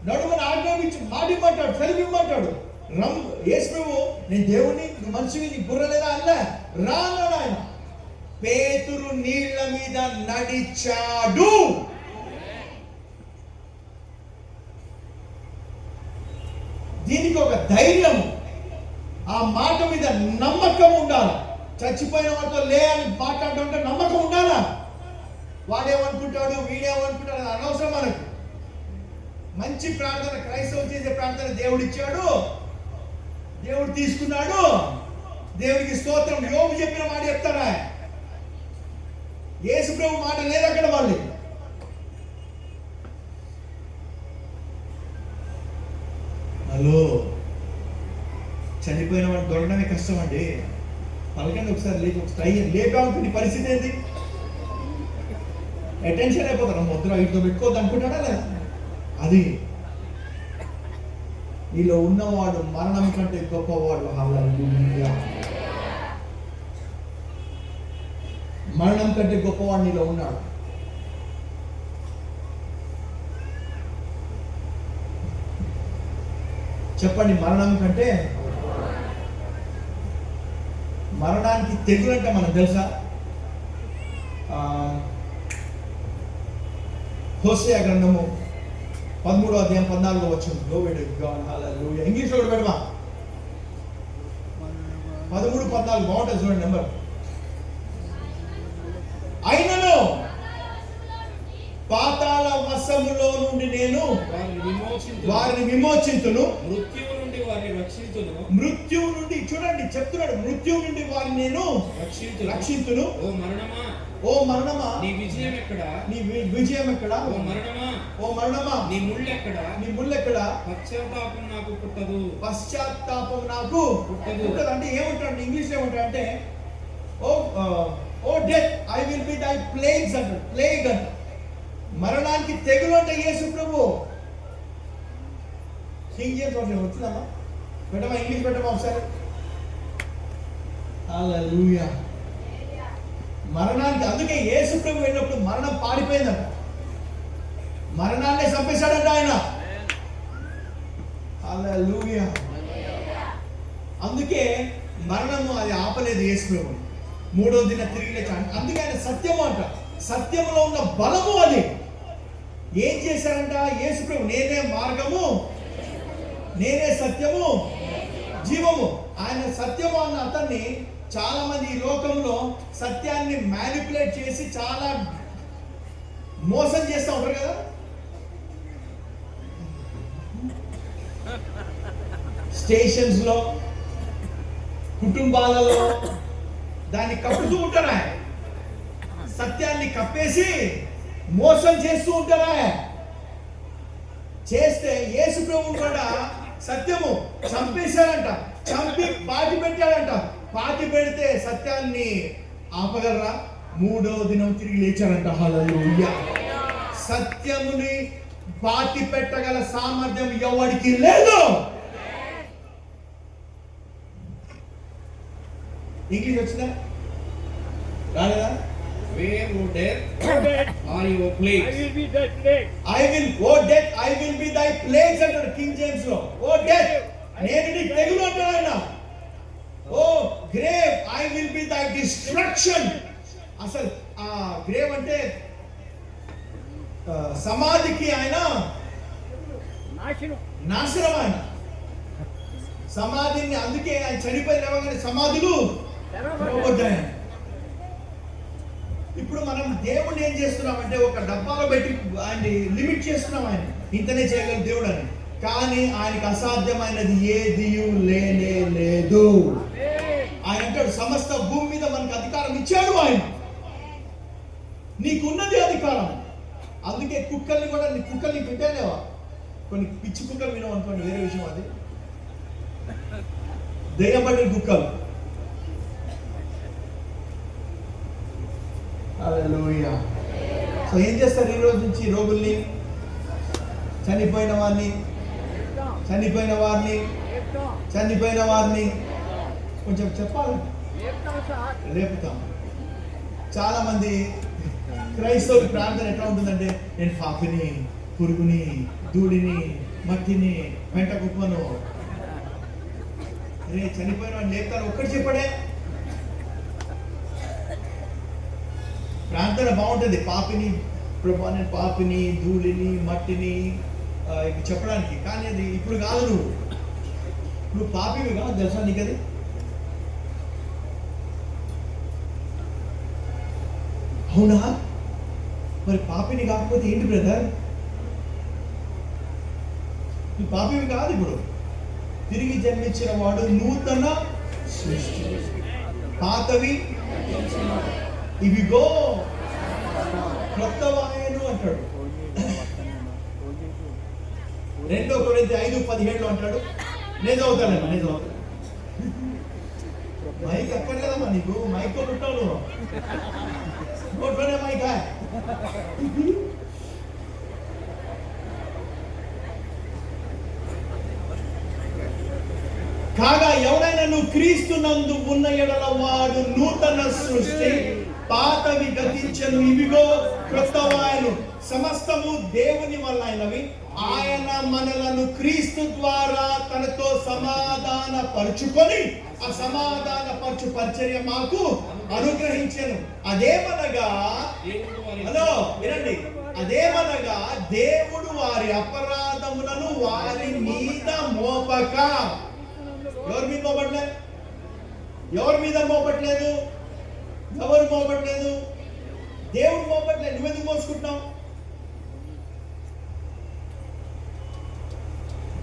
నడుమని ఆజ్ఞాపించి మాటిమ్మంటాడు, సెలవిమ్మంటాడు. యేసు ప్రభు, నేను దేవుని, నువ్వు మనిషివి, నీకు బుర్ర లేదా అన్నా రా అన్నాడు ఆయన. పేతురు నీళ్ళ మీద నడిచాడు. దీనికి ఒక ధైర్యం, ఆ మాట మీద నమ్మకం ఉండాలి. చచ్చిపోయిన వాటితో లే అని మాట్లాడుతుంటే నమ్మకం ఉండాలా? వాడేమనుకుంటాడు, వీడేమనుకుంటాడు, అది అనవసరం మనకు. మంచి ప్రార్థన, క్రైస్తవులు చేసే ప్రార్థన దేవుడు ఇచ్చాడు, దేవుడు తీసుకున్నాడు, దేవుడికి స్తోత్రం. యోబు చెప్పిన మాట చెప్తాడా? యేసు ప్రభు మాట లేదు అక్కడ. వాళ్ళు హలో, చనిపోయిన వాడు దొరకడమే కష్టం అండి. పలకండి ఒకసారి, లేచి ఒకసారి లేపాల్సిన పరిస్థితి ఏంటి? అటెన్షన్ అయిపోతారు, ముద్ర వీటితో పెట్టుకోవద్దు అనుకుంటాడా లేదా? అది నీలో ఉన్నవాడు మరణం కంటే గొప్పవాడు. హల్లెలూయా. మరణం కంటే గొప్పవాడు నీలో ఉన్నాడు. చెప్పండి, మరణం కంటే. మరణానికి తెగులు అంటే మనకు తెలుసా? హోషేయ గ్రంథము 13వ అధ్యాయం 14వ వచనం. హల్లెలూయా. ఇంగ్లీష్ లో కూడా పెడమా. 13:14 బాగుంటుంది చూడండి నెంబర్. అయినను పాతాళ వశములో నుండి నేను వారిని విమోచింతును, మృత్యువు నుండి చూడండి చెప్తున్నాడు, మృత్యువు నుండి వారిని నేను రక్షింతును. ఓ మరణమా నీ విజయం ఎక్కడ? నీ విజయం ఎక్కడ? ఓ మరణమా నీ ముళ్ళెక్కడ? పశ్చాత్తాపం నాకు పుట్టదు. పశ్చాత్తాపం నాకు పుట్టదు అంటే ఏమంటాడు? ఇంగ్లీష్ ఏమంటాడు అంటే, O death I will be thy plagues అంటాడు. ప్లేగ్ అంట మరణానికి తెగులు అంటే యేసు ప్రభు. కింగ్ జేమ్స్ వర్షన్ వచ్చిందమ్మా, పెట్టమా, ఇంగ్లీష్ పెట్టమా ఒకసారి. హల్లెలూయా. మరణానికి, అందుకే యేసు ప్రభు వెళ్ళినప్పుడు మరణం పాడిపోయిందంట, మరణాన్ని చంపేశాడంట ఆయన. హల్లెలూయా. అందుకే మరణము అది ఆపలేదు యేసు ప్రభు. 3వ దిన తిరిగి లేచాడు. అందుకే ఆయన సత్యము అంట, సత్యములో ఉన్న బలము అది. ఏం చేశారంట యేసు ప్రభు? నేనే మార్గము, నేనే సత్యము, జీవము. ఆయన సత్యము అన్న అతన్ని చాలా మంది ఈ లోకంలో సత్యాన్ని మ్యానిపులేట్ చేసి చాలా మోసం చేస్తూ ఉంటారు కదా. స్టేషన్స్ లో, కుటుంబాలలో దాన్ని కప్పుతూ ఉంటారా, సత్యాన్ని కప్పేసి మోసం చేస్తూ ఉంటారా. చేస్తే యేసు ప్రభువు కూడా సత్యము చంపేశాడంట, చంపి పాతి పెట్టాడంట. పాతి పెడితే సత్యాన్ని ఆపగలరా? 3వ దినం తిరిగి లేచాడంట. హల్లెలూయా. సత్యముని పాతి పెట్టగల సామర్థ్యం ఎవరికి లేదు. ఇంగ్లీష్ వచ్చిందా? రాలేదా? Where, O death, are your plagues? I will be thy plague. O death, I will be thy plagues అంటాడు కింగ్ జేమ్స్ లో. ఓ డెత్, నేను నీ తెగులు అంటాడు ఆయన. ఓ grave, I will be thy destruction. అసలు ఆ గ్రేవ్ అంటే సమాధికి ఆయన నాశనం. ఆయన సమాధిని, అందుకే ఆయన చనిపోయిన లేవగానే సమాధులు తెరవబడ్డాయి. ఇప్పుడు మనం దేవుడిని ఏం చేస్తున్నామంటే ఒక డబ్బాలో పెట్టి ఆయన లిమిట్ చేస్తున్నాం. ఆయన ఇంతనే చేయగల దేవుడు అని. కానీ ఆయనకు అసాధ్యమైనది ఏది లేనే లేదు. ఆయన అంటాడు, సమస్త భూమి మీద మనకు అధికారం ఇచ్చాడు ఆయన. నీకున్నది అధికారం. అందుకే కుక్కల్ని కూడా, కుక్కల్ని పెట్టాలేవా? కొన్ని పిచ్చి కుక్కలు వినవు అనుకోండి, వేరే విషయం. అది ధైర్యం పడిన కుక్కలు. హల్లెలూయా. సో ఏం చేస్తారు ఈ రోజు నుంచి? రోగుల్ని, చనిపోయిన వారిని కొంచెం చెప్పాలి, రేపుతాం. చాలా మంది క్రైస్తవుల ప్రార్థన ఎట్లా ఉంటుందంటే, నేను పాపిని, పురుగుని, ధూళిని, మట్టిని, వెంట కుప్పను, అరే చనిపోయిన వాడిని లేపుతాను ఒక్కటి చెప్పడే. ప్రార్థన బాగుంటుంది, ప్రభా నేను పాపిని, ధూళిని, మట్టిని ఇవి చెప్పడానికి. కానీ అది ఇప్పుడు కాదు, నువ్వు పాపివి కాదు, తెలుసా నీకు అది? అవునా? మరి పాపిని కాకపోతే ఏంటి బ్రదర్? నువ్వు పాపివి కాదు. ఇప్పుడు తిరిగి జన్మించిన వాడు నూతన సృష్టి, పాతవి ఇవిగో క్రొత్తవాయను అంటాడు. 2 కొరింథీ 5:17 అంటాడు. నేను చదువుతాను. మైక్ అక్కడ కదమ్మా, నీకు మైక్ తో ఉంటావు నువ్వు, నోట్లోనే మైక్. కాగా ఎవరైనా నువ్వు క్రీస్తునందు ఉన్న ఎడల వాడు నూతన సృష్టి, పాతవి గతించెను, ఇవిగో క్రొత్తవాయను. సమస్తము దేవుని వల్ల అయినవి, ఆయన మనలను క్రీస్తు ద్వారా తనతో సమాధాన పరుచుకొని ఆ సమాధాన పరచు పరిచర్య మాకు అనుగ్రహించెను. అదేమనగా వినండి, అదేమనగా దేవుడు వారి అపరాధములను వారి మీద మోపక. ఎవరి మీద మోపట్లేదు? ఎవరు మోపట్లేదు? దేవుడు మోపట్లేదు. నువ్వెందుకు మోసుకుంటున్నావు?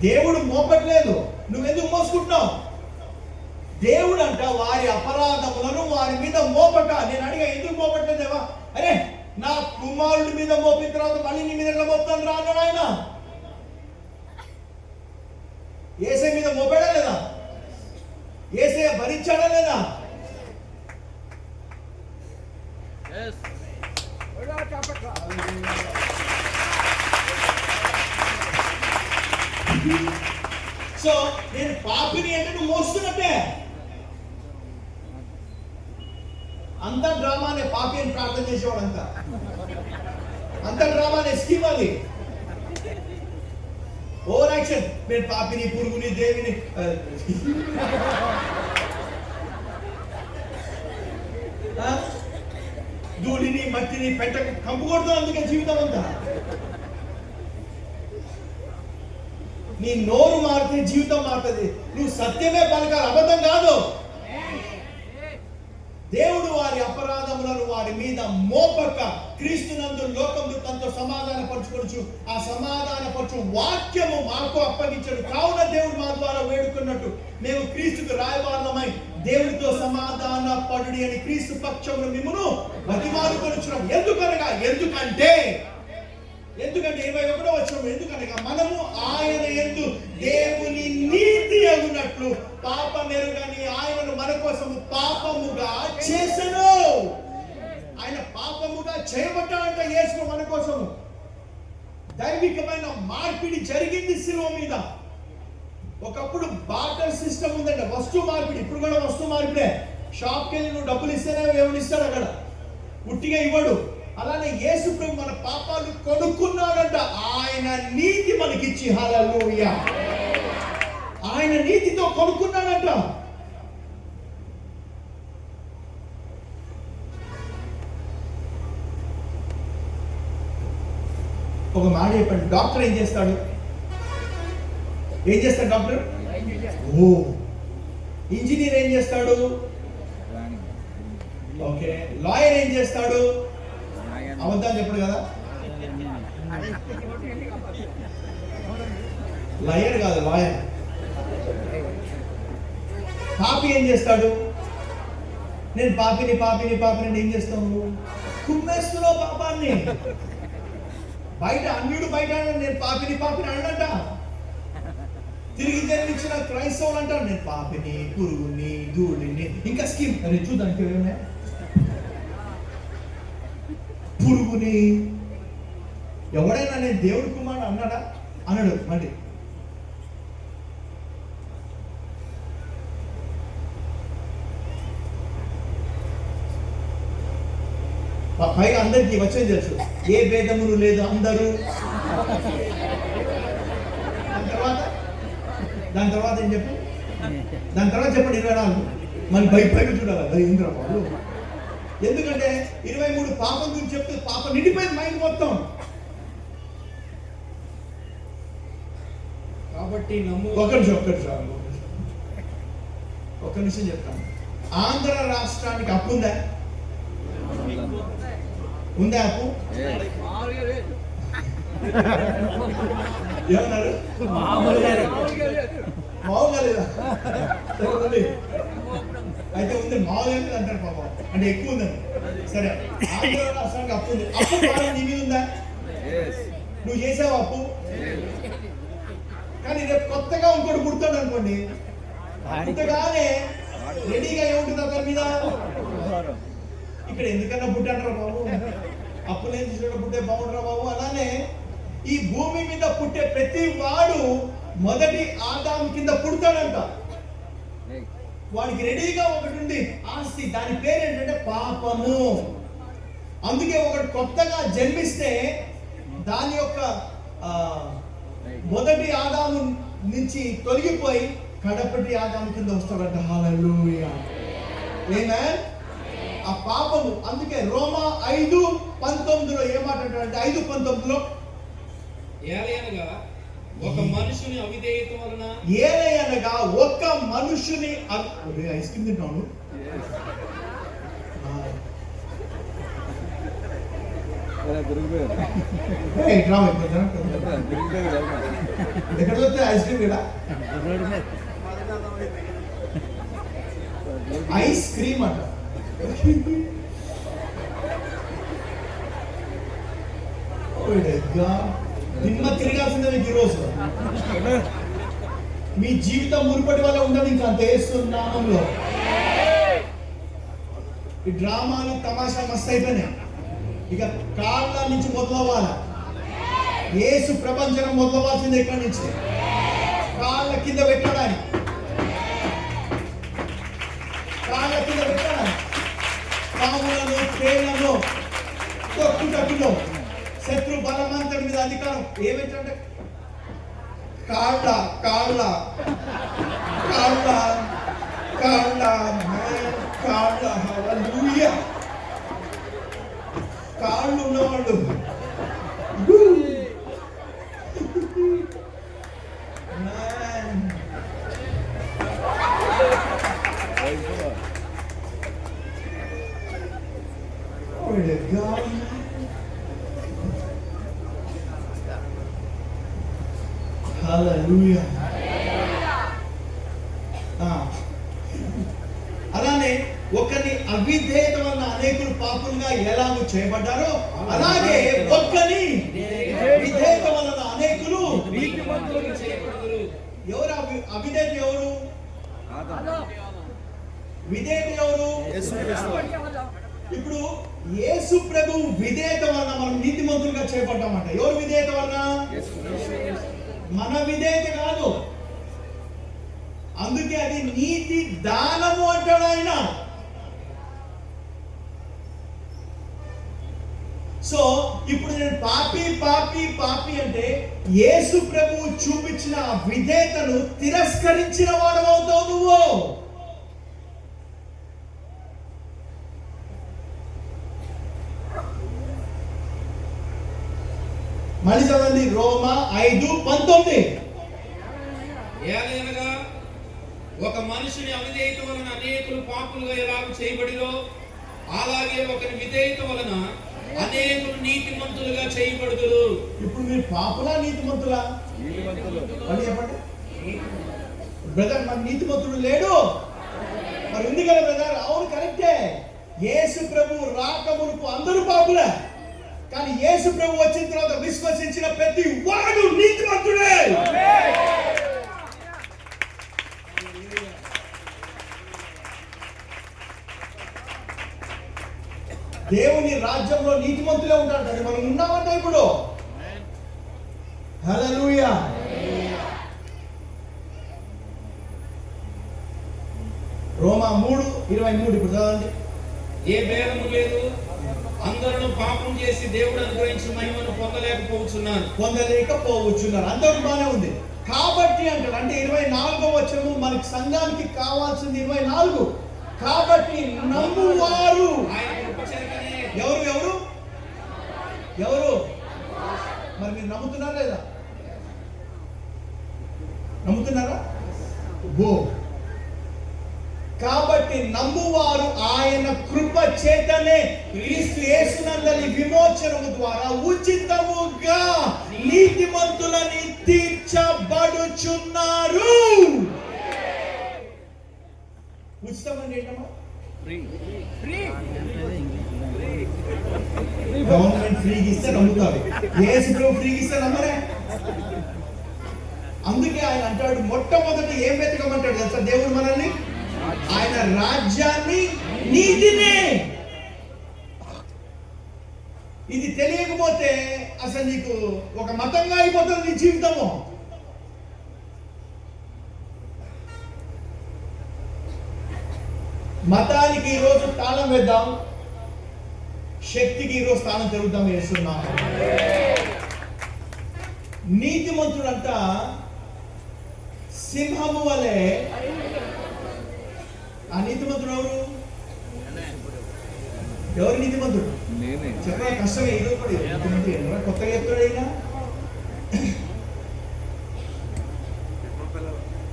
దేవుడు మోపట్లేదు, నువ్వెందుకు మోసుకుంటున్నావు? దేవుడు అంట వారి అపరాధములను వారి మీద మోపక. నేను అడిగా, ఎందుకు మోపట్లేదేవా? అరే నా కుమారుడి మీద మోపిన తర్వాత మళ్ళీ నీ మీద ఎట్లా మోపుతాను రా అన్నాడు ఆయన. యేసే మీద మోపాడా లేదా? యేసే భరించాడా లేదా? సో నేను పాపిని అంటే నువ్వు మోస్తున్నట్టే. అంత డ్రామానే పాపి అని ప్రార్థన చేసేవాడు, అంత డ్రామానే స్కీమ్ అది. Over action. నేను పాపిని, పురుగుని, దేవిని, ధూళిని, మట్టిని, పెట్టకు కంపుకొడుతుంది. అందుకే జీవితం అంతా. నీ నోరు మారితే జీవితం మారుతుంది. నువ్వు సత్యమే పలకాలి, అబద్ధం కాదు. దేవుడు వారి అపరాధములను వారి మీద మోపక క్రీస్తునందు లోకమును తనతో సమాధాన పరచుకొనుచు ఆ సమాధాన పరచు వాక్యము మాకు అప్పగించడు. కావున దేవుడు మా ద్వారా వేడుకున్నట్టు మేము క్రీస్తుకు రాయబారులమై దేవుడితో సమాధాన పడుడి అని క్రీస్తు పక్షమును మిమ్మును బతిమాలుకొనుచున్నాం. ఎందుకంటే 21వ వచనం, ఎందుకనగా మనము ఆయన యందు దేవుని నీతి అగునట్లు పాపమెరుగని ఆయనను మన కోసము పాపముగా చేసెను. ఆయన పాపముగా చేయబడ్డాడంట యేసు మన కోసము. దైవికమైన మార్పిడి జరిగింది శిలువ మీద. ఒకప్పుడు బార్టర్ సిస్టమ్ ఉందంట, వస్తు మార్పిడి. ఇప్పుడు కూడా వస్తు మార్పిడే. షాప్కి వెళ్ళి నువ్వు డబ్బులు ఇస్తేనే ఎవరు ఇస్తాడు, అక్కడ ఉట్టిగా ఇవ్వడు. అలానే యేసు ప్రభు మన పాపాలు కొనుక్కున్నాడంట, ఆయన నీతి మనకిచ్చి. హల్లెలూయా. ఆయన నీతితో కొనుక్కున్నాడంట. ఒక మాట చెప్పండి, డాక్టర్ ఏం చేస్తాడు? డాక్టర్? ఇంజనీర్ ఏం చేస్తాడు? ఓకే. లాయర్ ఏం చేస్తాడు? అబద్ధాలు చెప్పడు కదా. లాయర్ కాదు, లాయర్. పాపి ఏం చేస్తాడు? నేను పాపిని ఏం చేస్తావు? కుమ్మేస్తున్నావు పాపాన్ని. బయట అన్యుడు బయట నేను పాపిని అన్నట. తిరిగి జన్మించిన క్రైస్తవులు అంటారు నేను పాపిని, పురుగుని, ధూళిని. ఇంకా స్కీమ్ అరే చూద్దానికి ఏమైనా పురుగుని, ఎవడైనా నేను దేవుడి కుమారుడు అన్నాడా? అన్నాడు. మళ్ళీ పైగా అందరికీ వచ్చేది తెలుసు, ఏ భేదములు లేదు అందరూ. దాని తర్వాత ఏం చెప్పు, దాని తర్వాత చెప్పండి 24. మళ్ళీ పైకి చూడాలి ఇంద్ర బాబు. ఎందుకంటే 23 పాపం గురించి చెప్తే పాపం నిండిపోయింది మైండ్ మొత్తం. కాబట్టి ఒక్క నిమిషం చెప్తాను. ఆంధ్ర రాష్ట్రానికి అప్పు ఉందా? ఉందా అప్పు? ఏమన్నారు? మామూలుగా లేదా? అయితే ఉంది, మామూలుగా అంటారు పాపం, అంటే ఎక్కువ ఉందని. సరే, ఆంధ్ర రాష్ట్రానికి అప్పు ఉంది. అప్పు బాగా నీ మీద ఉందా? నువ్వు చేసావు అప్పు. కానీ రేపు కొత్తగా ఇంకోటి పుడతాడు అనుకోండి, పుట్టగానే రెడీగా ఏముంటుంది అతని మీద? ఇక్కడ ఎందుకన్నా పుట్టాడరా బాబు, అప్పులేం చేసినట్టు పుట్టే బాగుండరా బాబు. అలానే ఈ భూమి మీద పుట్టే ప్రతి వాడు మొదటి ఆదాం కింద పుడతాడంట. వాడికి రెడీగా ఒకటి ఉంది ఆస్తి, దాని పేరు ఏంటంటే పాపము. అందుకే ఒకటి కొత్తగా జన్మిస్తే దాని యొక్క మొదటి ఆదాము నుంచి తొలగిపోయి కడపటి ఆదాము కింద వస్తాడంట. హల్లెలూయా, ఆమేన్. ఆ పాపము, అందుకే రోమా 5:19 ఏమాటంటే 5:19 ఏలయనగా ఒక మనుషుని అవిధేయత వలన, ఏలయనగా ఒక మనుషుని ఐస్ క్రీమ్ తింటాను. ఎక్కడ వస్తే ఐస్ క్రీమ్ ఇక్కడ ఐస్ క్రీమ్ అంట. దిమ్మ తిరగాల్సిందే మీకు ఈరోజు. మీ జీవితం మునుపటి వల్ల ఉండదు ఇంకా నామంలో. ఈ డ్రామాలు తమాషా మస్తు అయిపోయినాయి. ఇక కాళ్ళ నుంచి మొదలవ్వాలి. యేసు ప్రపంచం మొదలవ్వాల్సింది ఎక్కడి నుంచి? కాళ్ళ కింద పెట్టడానికి. కాళ్ళ కింద పెట్టడానికి పాములను, తేళ్లను తొక్కుటకులో శత్రు బలమంతటి మీద అధికారం ఏమిటంటే కాళ్ళ కాళ్ళ కాళ్ళ కాళ్ళ కాళ్ళ. హల్లెలూయా. కాళ్ళు ఉన్నవాళ్ళు హల్లెలూయా. అలానే ఒకరిని అవిధేయత వలన అనేకులు పాపులుగా ఎలాగో చేయబడ్డారో అలాగే ఒక్కని విధేయత వలన అనేకులు ఎవరు అవిధేయత? ఎవరు విధేయత? ఎవరు? ఇప్పుడు యేసు ప్రభు విధేయత వలన మనం నీతిమంతులుగా చేయబడ్డామంట. ఎవరు విధేయత వలన? మన విధేయత కాదు. అందుకే అది నీతి దానము అంటాడు ఆయన. సో ఇప్పుడు నేను పాపి పాపి పాపి అంటే యేసు ప్రభువు చూపించిన ఆ విధేయతను తిరస్కరించిన వాడవవుతావు నువ్వు. మళ్ళీ చదవండి, రోమా 5:19. ఏలయనగా ఒక మనుషుని అవిధేయత వలన అనేకులు పాపులుగా ఎలాగ చేయబడిరో అలాగే ఒకరి విధేయత వలన అనేకులు నీతిమంతులుగా చేయబడుదురు. ఇప్పుడు మీరు పాపులా నీతిమంతులా? మళ్ళీ చెప్పండి బ్రదర్. మన నీతిమంతుడు లేడు. మరి ఉంది కదా బ్రదర్. అవును, కరెక్టే. యేసు ప్రభు రాకమునుపు అందరూ పాపులే. కానీ యేసు ప్రభు వచ్చిన తర్వాత విశ్వసించిన ప్రతి వాడు నీతిమంతుడే. దేవుని రాజ్యంలో నీతిమంతులే ఉంటారు. కానీ మనం ఉన్నామంటే ఇప్పుడు హల్లెలూయా. రోమా 3:23 ఇప్పుడు చదవండి. ఏ భేదము లేదు, అందరూ పాపం చేసి దేవుడు అనుగ్రహించిన మహిమను పొందలేకపోవచ్చున్నారు. అందరూ బాగానే ఉంది. కాబట్టి అంటాడు, అంటే 24వ వచనము మనకి సంఘానికి కావాల్సింది 24. కాబట్టి నమ్మువారు ఆయన కృప చేతనే ఎవరు ఎవరు ఎవరు మరి మీరు నమ్ముతున్నారా లేదా? నమ్ముతున్నారా? గో. కాబట్టి నమ్మువారు ఆయన కృప చేతనే క్రీస్తు యేసునందలి విమోచనము ద్వారా ఉచితముగా నీతిమంతులని తీర్చబడుచున్నారు. ఉచితం అంటే ఏంటమ్మా? గవర్నమెంట్ ఫ్రీగా ఇస్తే నమ్ముతారు, యేసు ప్రభు ఫ్రీగా ఇస్తే నమ్మరే. అందుకే ఆయన అంటాడు, మొట్టమొదటి ఏం వెతకమంటాడు తెలుసా దేవుడు మనల్ని? ఆయన రాజ్యాన్ని, నీతిని. ఇది తెలియకపోతే అసలు నీకు ఒక మతంగా అయిపోతుంది నీ జీవితము. మతానికి ఈరోజు తాళం వేద్దాం, శక్తికి ఈరోజు స్థానం జరుగుతాం వేస్తున్నాం. నీతిమంతుడంట సింహము వలె. ఆ నీతిమంతుడు ఎవరు? ఎవరు నీతిమంతుడు? చెప్పే కష్టమే. ఈరోజు కూడా నీతిమంతుడు ఎవరు? కొత్తగా చెప్తాడు అయినా.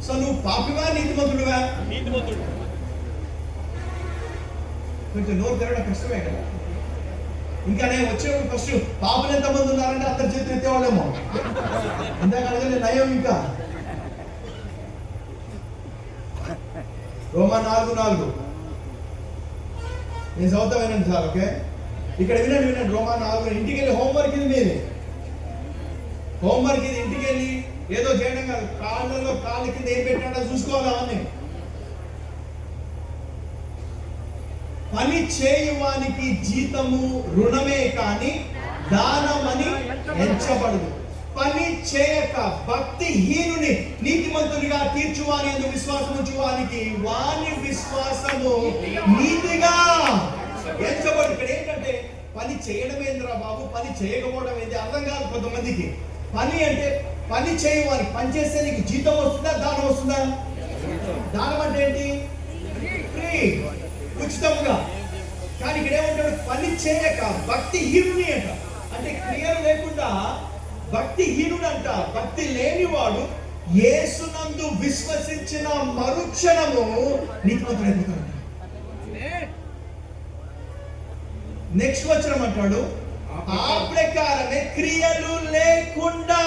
సో నువ్వు పాపివా నీతిమంతుడువా? నీతిమంతుడు. కొంచెం నోరు తెరవడం కష్టమే కదా. ఇంకా నేను వచ్చేవాడు ఫస్ట్ పాపలు ఎంతమంది ఉన్నారంటే అందరి చేతులు ఎత్తేవాళ్ళేమో. ఇందాక అడగలే నయం. ఇంకా రోమా 4:4 నేను చదువుతా వినండి సార్. ఓకే, ఇక్కడ వినండి. రోమా 4 ఇంటికి వెళ్ళి హోంవర్క్ ఇది మీది. హోంవర్క్ ఇది ఇంటికి వెళ్ళి ఏదో చేయడం కాదు, కాళ్ళలో కాళ్ళ కింద ఏం పెట్టాడో చూసుకోవాలి. అవన్నీ పని చేయువానికి జీతము రుణమే కాని దానమని ఎంచబడదు. పని చేయక భక్తిహీనుని నీతిమంతునిగా తీర్చువాని అందు విశ్వాసం ఉంచువానికి వాని విశ్వాసము నీతిగా ఎంచబడు. ఇక్కడ ఏంటంటే పని చేయడమేంద్రా బాబు, పని చేయకపోవడం ఏంటి అర్థం కాదు కొంతమందికి. పని అంటే పని చేయవానికి, పని చేస్తే నీకు జీతం వస్తుందా, దానం వస్తుందా? దానం అంటే ఏంటి? ఫ్రీ, ఉచితంగా. కానీ ఇక్కడ ఏమంటాడు? పని చేయక భక్తిహీనుని అంట. అంటే క్రియలు లేకుండా భక్తిహీనుడు అంట. భక్తి లేనివాడు యేసునందు విశ్వసించిన మరుక్షణము నీతిమంతుడు అయిపోతాడు. నెక్స్ట్ వచనం అంటాడు, ఆ ప్రకారమే క్రియలు లేకుండా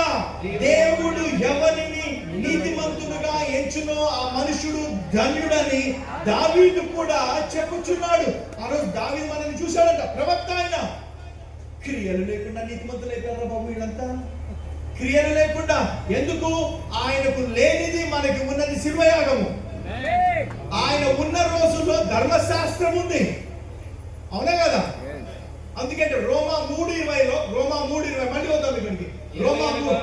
దేవుడు ఎవరిని నీతిమంతుడుగా ఎంచునో ఆ మనుషుడు ధన్యుడని దావీదు కూడా చెప్పుచున్నాడు. ఆ రోజు దావీదు మనల్ని చూశాడంట, ప్రవక్త ఆయన. క్రియలు లేకుండా నీతిమంతులు అయిపోయారా బాబు వీళ్ళంతా? క్రియలు లేకుండా. ఎందుకు? ఆయనకు లేనిది మనకి ఉన్నది శిల్వయాగము. ఆయన ఉన్న రోజుల్లో ధర్మశాస్త్రం ఉంది, అవునా కదా? అందుకంటే రోమా 3:20 మళ్ళీ వద్దాం ఇక్కడికి. రోమా 3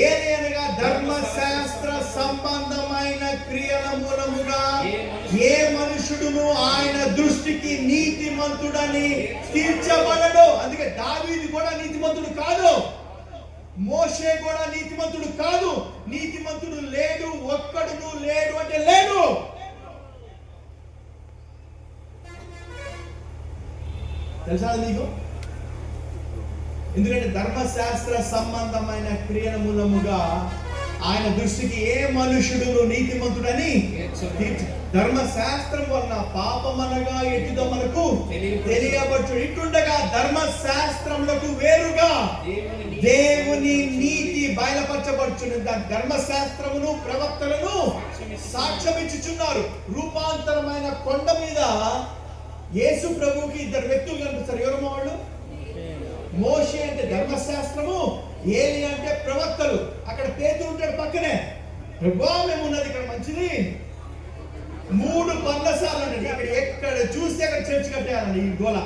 ఏదైనా ధర్మశాస్త్ర సంబంధమైన క్రియల మూలముగా ఏ మనుషుడును ఆయన దృష్టికి నీతిమంతుడని తీర్చబడడు. అందుకే దావీదు కూడా నీతిమంతుడు కాదు, మోషే కూడా నీతిమంతుడు కాదు. నీతిమంతుడు లేడు, ఒక్కడును లేడు అంటే లేడు. తెలుసా నీకు? ఎందుకంటే ధర్మశాస్త్ర సంబంధమైన క్రియల మూలముగా ఆయన దృష్టికి ఏ మనుషుడును నీతిమంతుడని ధర్మశాస్త్రం వలన పాపమనగా ఎటుదో మనకు తెలియబట్టు. ఇటుండగా ధర్మశాస్త్రములకు వేరుగా దేవుని నీతి బయలుపరచబడుచున్న ధర్మశాస్త్రమును ప్రవక్తలను సాక్ష్యం ఇచ్చుచున్నారు. రూపాంతరమైన కొండ మీద యేసు ప్రభువుకి ఇద్దరు వ్యక్తులు కనిపిస్తారు. ఎవరమ్మా వాళ్ళు? మోషే అంటే ధర్మశాస్త్రము, ఏలి అంటే ప్రవక్తలు. అక్కడ పేతురు ఉంటాడు పక్కనే. ప్రభువా మేము ఉన్నది ఇక్కడ మంచిది 3 పన్నసార్లు అంటే ఇక్కడ ఎక్కడ చూస్తే అక్కడ చర్చి కట్టేయాలండి. ఈ గోల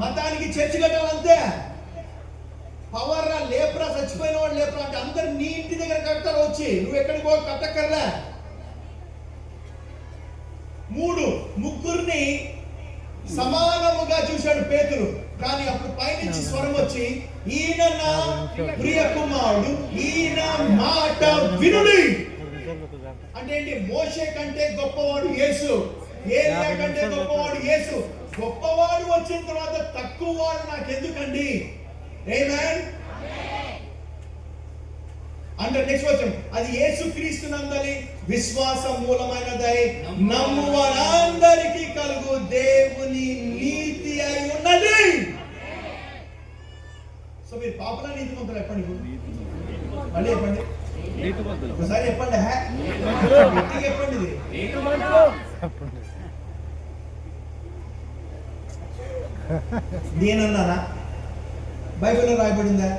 మతానికి చర్చి కట్టాలంతే. పవర్ రా, లేపురా, చచ్చిపోయిన వాడు లేపురా అంటే అందరు నీ ఇంటి దగ్గర కడతారు వచ్చి, నువ్వు ఎక్కడికి పో కట్టక్కర్లే. 3 ముగ్గురిని సమానముగా చూశాడు పేతురు. కానీ అప్పుడు పైనుంచి స్వరం వచ్చి, ఈయన నా ప్రియ కుమారుడు, ఈయన మాట వినుడి. అంటే ఏంటి? మోషే కంటే గొప్పవాడు యేసు, ఏలియా కంటే గొప్పవాడు యేసు. గొప్పవాడు వచ్చిన తర్వాత తక్కువ వాడు నాకెందుకండి? ఆమేన్. అంటే నెక్స్ట్ వచనం, అది యేసు క్రీస్తు నందలి విశ్వాసం మూలమైనదై నమ్ము వారందరికీ కలుగు దేవుని నీతి అయి ఉన్నది. సో మీరు పాపల నీతిమంతులు చెప్పండి, మళ్ళీ చెప్పండి, ఒకసారి చెప్పండి, గట్టిగా చెప్పండి. ఇది నేనన్నానా? బైబిల్లో రాయబడిందా?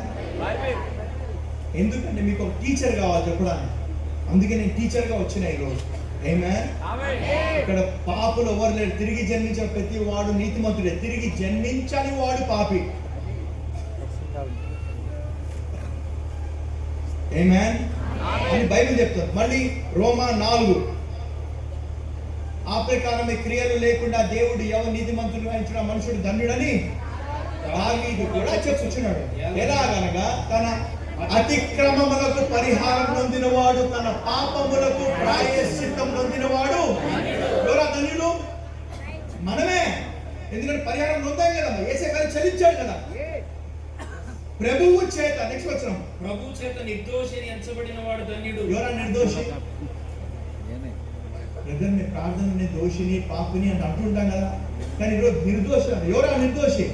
ఎందుకంటే మీకు ఒక టీచర్ కావాలి చెప్పడానికి, అందుకే నేను టీచర్గా వచ్చిన ఈరోజు. ఆమేన్. ఇక్కడ పాపులు ఎవరు లేరు. తిరిగి జన్మించిన ప్రతి వాడు నీతిమంతుడే, తిరిగి జన్మించని వాడు పాపి. ఆమేన్ అని బైబిల్ చెప్తుంది. మళ్ళీ రోమా 4, ఆ ప్రకారమే క్రియలు లేకుండా దేవుడు ఎవరు నీతిమంతులుగా ఎంచిన మనుషుడు ధన్యుడని దావీదు కూడా చెప్పుచున్నాడు. ఎలాగనగా తన అతిక్రమములకు పరిహారం నొందినవాడు, తన పాపములకు ప్రాయశ్చిత్తం నొందినవాడు. ఎవరా ధన్యుడు? మనమే. ఎందుకంటే పరిహారం నొందాం కదా, యేసే గారు చెల్లించాడు కదా ప్రభువు చేత. నెక్స్ట్ వచనం, ప్రభు చేత నిర్దోషిని ఎంచబడిన వాడు ధన్యుడు. ఎవరా నిర్దోషి? బ్రదర్ మీ ప్రార్థన దోషిని పాపిని అని అంటుంటాం కదా, కానీ ఈరోజు నిర్దోషి. ఎవరా నిర్దోషి?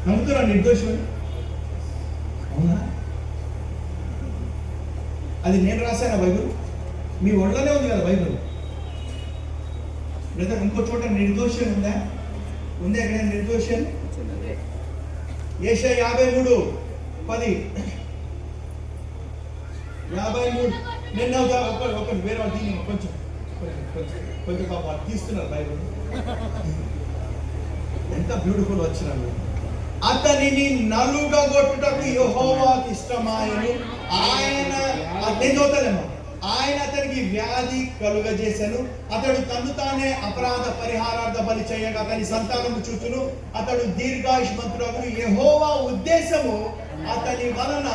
నమ్ముతున్నా నిర్దోషం? అవునా? అది నేను రాశాను బైబిల్, మీ ఒళ్ళనే ఉంది కదా బైబిల్. బ్రదర్ ఇంకో చోట నిర్దోషం ఉందా? ఉంది. ఎక్కడ నిర్దోషం? యెషయా 53:10. 53. నిన్న ఒక వేరే వాళ్ళు దీన్ని కొంచెం పాప తీస్తున్నారు బైబిల్. ఎంత బ్యూటిఫుల్ వచ్చినాడు. అతనిని నలుగగొట్టుటకు యెహోవాకు ఇష్టమాయను, ఆయన అతనికి వ్యాధి కలుగజేసెను. అతడు తన్ను తానే అపరాధ పరిహారార్థ బలి చేయగా అతని సంతానము చూచును. అతడు దీర్ఘాయుష్మంతుడగును. యెహోవా ఉద్దేశము అతని వలన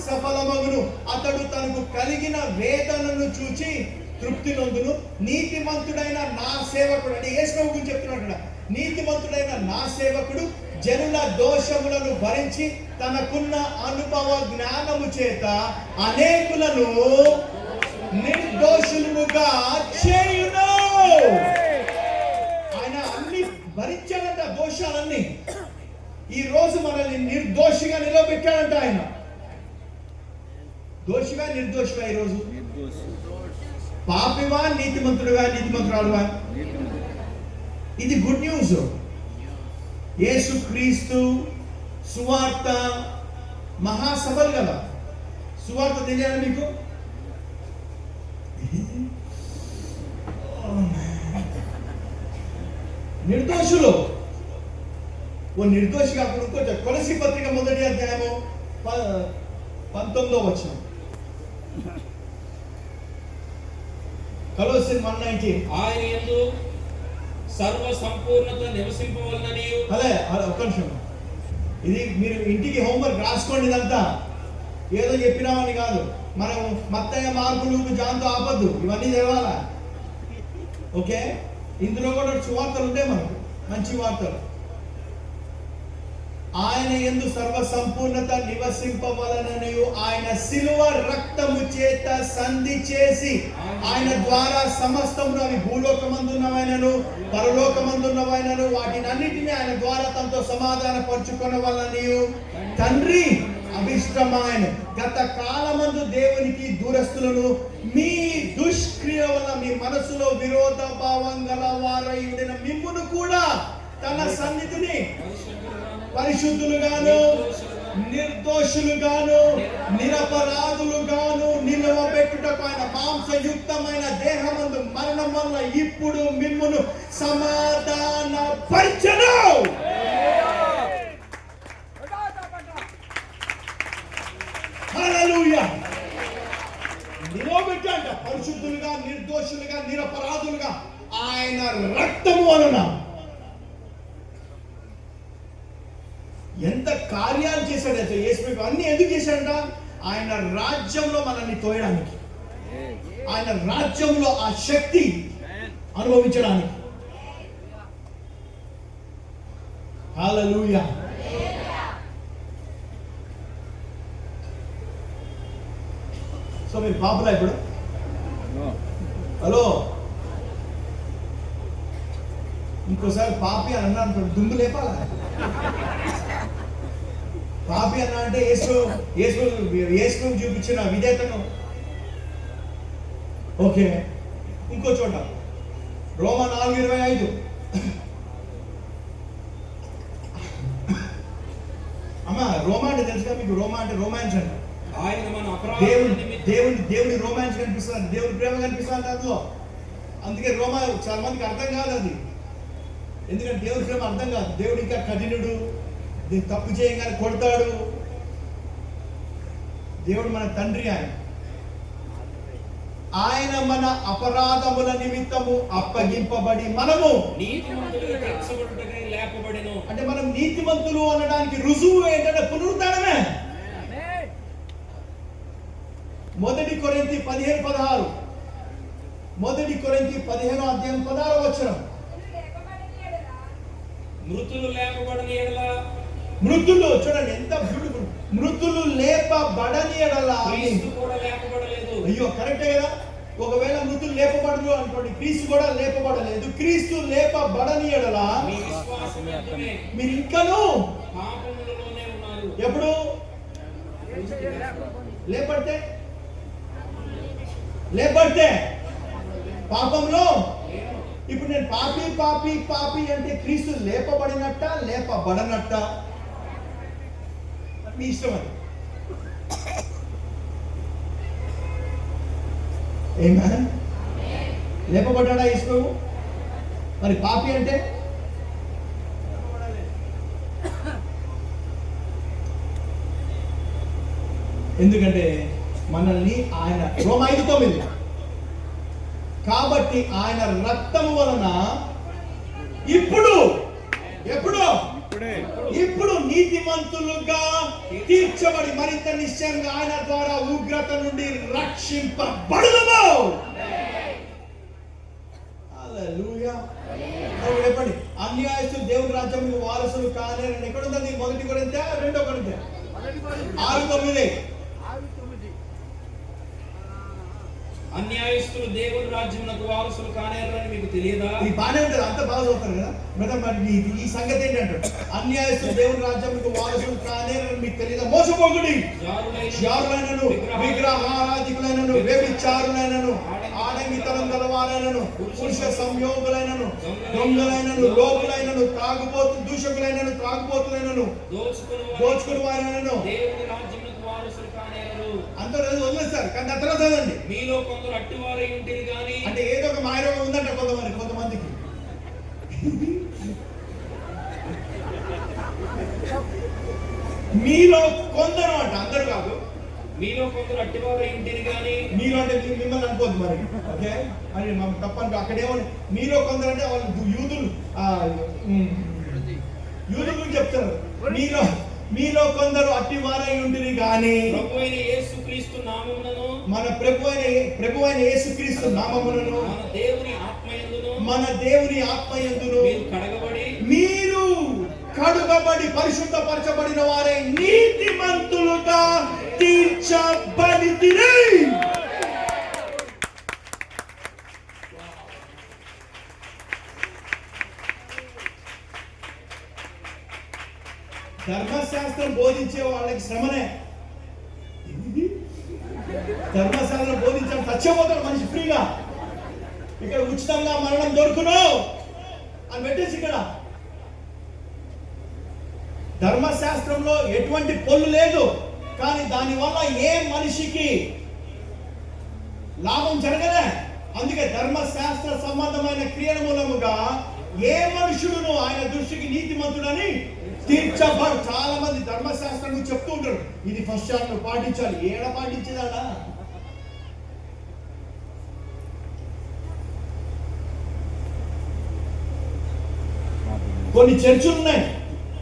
సఫలమగును. అతడు తనకు కలిగిన వేదనను చూచి తృప్తి నొందును. నీతిమంతుడైన నా సేవకుడు అంటే యేసు ప్రభు గురించి చెప్తున్నాడు. నీతిమంతుడైన నా సేవకుడు జనుల దోషములను భరించి తనకున్న అనుభవ జ్ఞానము చేత అనేకులను నిర్దోషులుగా చేయును. ఆయన అన్ని భరించాడంట, దోషాలన్నీ. ఈ రోజు మనల్ని నిర్దోషిగా నిలబెట్టాడంట. ఆయన దోషిగా నిర్దోషిగా ఈరోజు పాపివా నీతిమంతుడుగా నీతిమంతురాలువా? ఇది గుడ్ న్యూస్. యేసు క్రీస్తు సువార్త మహాసభలు కదా. సువార్త తెలియాలి మీకు. నిర్దోషులు ఓ నిర్దోషి కాకుండా ఇంకొంచెం. కొలసీ పత్రిక 1వ అధ్యాయము 19వ వచనం. కొలస్సీ 1:19. ఆయన యందు సర్వ సంపూర్ణత నివసింపవలనని. అదే ఒక్క నిమిషం, ఇది మీరు ఇంటికి హోంవర్క్ రాసుకోండి. ఇదంతా ఏదో చెప్పినామని కాదు. మనం మత్తయ్య, మార్కు, లూకా, జాన్తో ఆపద్దు, ఇవన్నీ చదవాలా. ఓకే, ఇందులో కూడా సువార్తలు ఉంటాయి మనకు, మంచి వార్తలు. ఆయన యందు సర్వ సంపూర్ణత నివసింపవలనని ఆయన శిలువ రక్తము చేత సంధి చేసి ఆయన ద్వారా సమస్తమును, అవి భూలోకమందున్నవైనను పరలోకమందున్నవైనను, వాటినన్నిటిని ఆయన ద్వారా తనతో సమాధాన పరుచుకొనవలనని తండ్రి అభిష్టమైన గత కాలమందు దేవునికి దూరస్తులను మీ దుష్క్రియ వల్ల మీ మనసులో విరోధ భావం గల వారై ఉండిన మిమ్మును కూడా తన సన్నిధిని పరిశుద్ధులుగాను నిర్దోషులుగాను నిరపరాధులుగాను నిలవబెట్టుటకు ఆయన మాంసయుక్తమైన దేహమందు మరణం వల్ల ఇప్పుడు మిమ్మును సమాధాన పరచను. హల్లెలూయా. నిలబెట్టంట పరిశుద్ధులుగా, నిర్దోషులుగా, నిరపరాధులుగా ఆయన రక్తము వలన. ఎంత కార్యాలు చేశాడంటే యేసు అన్ని ఎందుకు చేశాడంట? ఆయన రాజ్యంలో మనల్ని తోయడానికి, ఆయన రాజ్యంలో ఆ శక్తి అనుభవించడానికి. హల్లెలూయా. సో మీరు పాపులా ఇప్పుడు? హలో, ఇంకోసారి పాపి అని అన్నాను, దుమ్ము లేపాల. పాపి అన్నా అంటే యేసు చూపించిన విధేయతను. ఓకే, ఇంకో చోట రోమా 4:25. అమ్మా, రోమా అంటే తెలుసుగా మీకు? రోమా అంటే రొమాన్స్ అంట. ఆయన మన దేవుని రొమాన్స్ కనిపిస్తుంది, దేవుని ప్రేమ కనిపిస్తుంది అందులో. అందుకే రోమా చాలా మందికి అర్థం కాదు అది. ఎందుకంటే దేవుని ప్రేమ అర్థం కాదు. దేవుడు ఇంకా కఠినుడు, దీన్ని తప్పు చేయగానే కొడతాడు. దేవుడు మన తండ్రి. ఆయన మన అపరాధముల నిమిత్తము అప్పగింపబడి మనము అంటే మనం నీతిమంతులు అనడానికి రుజువు ఏంటంటే పునరుద్ధానమే. 1 కొరింథీ 15:16. 1 కొరింథీ 15:16. మృతులు లేపబడని ఎడల, మృతులు చూడండి ఎంత బ్యూటిఫుల్. మృతులు లేపబడని ఎడల క్రీస్తు కూడా లేపబడలేదు. అయ్యో కరెక్టే కదా. ఒకవేళ మృతులు లేపబడరు అనుకోండి, క్రీస్తు కూడా లేపబడలేదు. క్రీస్తు లేపబడని ఎడల మీ విశ్వాసం ఎంతనే మీరు ఇంకనూ పాపములలోనే ఉన్నారు. ఎప్పుడు లేపడితే పాపంలో. ఇప్పుడు నేను పాపి పాపి పాపి అంటే క్రీస్తు లేపబడినట్ట లేపబడనట్ట? మీ ఇష్టం అది. ఆమేన్. లేపబడ్డా యేసు? మరి పాపి అంటే ఎందుకంటే మనల్ని ఆయన రోమా 5:9 కాబట్టి ఆయన రక్తము వలన ఇప్పుడు నీతిమంతులుగా తీర్చబడి మరింత నిశ్చయంగా ఆయన ద్వారా ఉగ్రత నుండి రక్షింపబడుదుము. హల్లెలూయా. చెప్పండి, అన్యాయస్తులు దేవుని రాజ్యంలో వారసులు కాలేరని ఎక్కడ ఉంది? 1 కొరింథీ 2 కొరింథీ 6:9. అన్యాయస్తులు దేవుని రాజ్యమునకు వారసులు కానేరని మీకు తెలియదా? ఇది బానే ఉంటుంది, అంత బాగా చదువుతారు కదా. మరి ఈ సంగతి ఏంటంటే అన్యాయస్తులు దేవుని రాజ్యమునకు వారసులు కానేరని మీకు తెలియదా? మోసపోకుడి, జారులైనను, విగ్రహారాధికులైనను, వ్యభిచారులైనను, ఆడంగితనం గలవారైనను, పురుష సంయోగులైనను, దొంగలైనను, లోకులైనను, దూషకులైనను, త్రాగుబోతులైనను, దోచుకుని వారైనను దేవుని రాజ్యమునకు వారసులు కానేరరు. అందరూ వదిలేస్తారు, కానీ ఆ తర్వాత చదవండి. మీలో కొందరు అట్టివారై ఉంటేది కానీ, అంటే ఏదో ఒక మాయరోగం ఉందంట కొంతమందికి. మీలో కొందరు అంట, అందరు కాదు. మీలో కొందరు అట్టివారై ఉంటేది కానీ, మీరు అంటే మిమ్మల్ని అనుకోద్దు మరి. ఓకే, మరి తప్పని అక్కడేమో మీలో కొందరు అంటే వాళ్ళు యూదులు చెప్తారు. మీలో కొందరు అట్టి వారై ఉంటిరి గాని ప్రభువైన యేసుక్రీస్తు నామమునను, మన ప్రభువైన యేసుక్రీస్తు నామమునను, మన దేవుని ఆత్మయందును మీరు కడుగబడి పరిశుద్ధపరచబడిన వారే నీతిమంతులుగా తీర్చబడితిరి. ధర్మశాస్త్రం బోధించే వాళ్ళకి శ్రమనే. ధర్మశాస్త్రం బోధించడం చచ్చిపోతాడు మనిషి ఫ్రీగా. ఇక్కడ ఉచితంగా మరణం దొరుకును అని పెట్టేసి ఇక్కడ ధర్మశాస్త్రంలో ఎటువంటి పొల్లు లేదు. కానీ దానివల్ల ఏ మనిషికి లాభం జరగలే. అందుకే ధర్మశాస్త్ర సంబంధమైన క్రియల మూలముగా ఏ మనుషుడును ఆయన దృష్టికి నీతిమంతుడని తీర్చబడు. చాలా మంది ధర్మశాస్త్రం గురించి చెప్తూ ఉంటారు, ఇది ఫస్ట్ చాప్టర్ పాటించాలి. ఏడ పాటించేదాడా? కొన్ని చర్చలు ఉన్నాయి,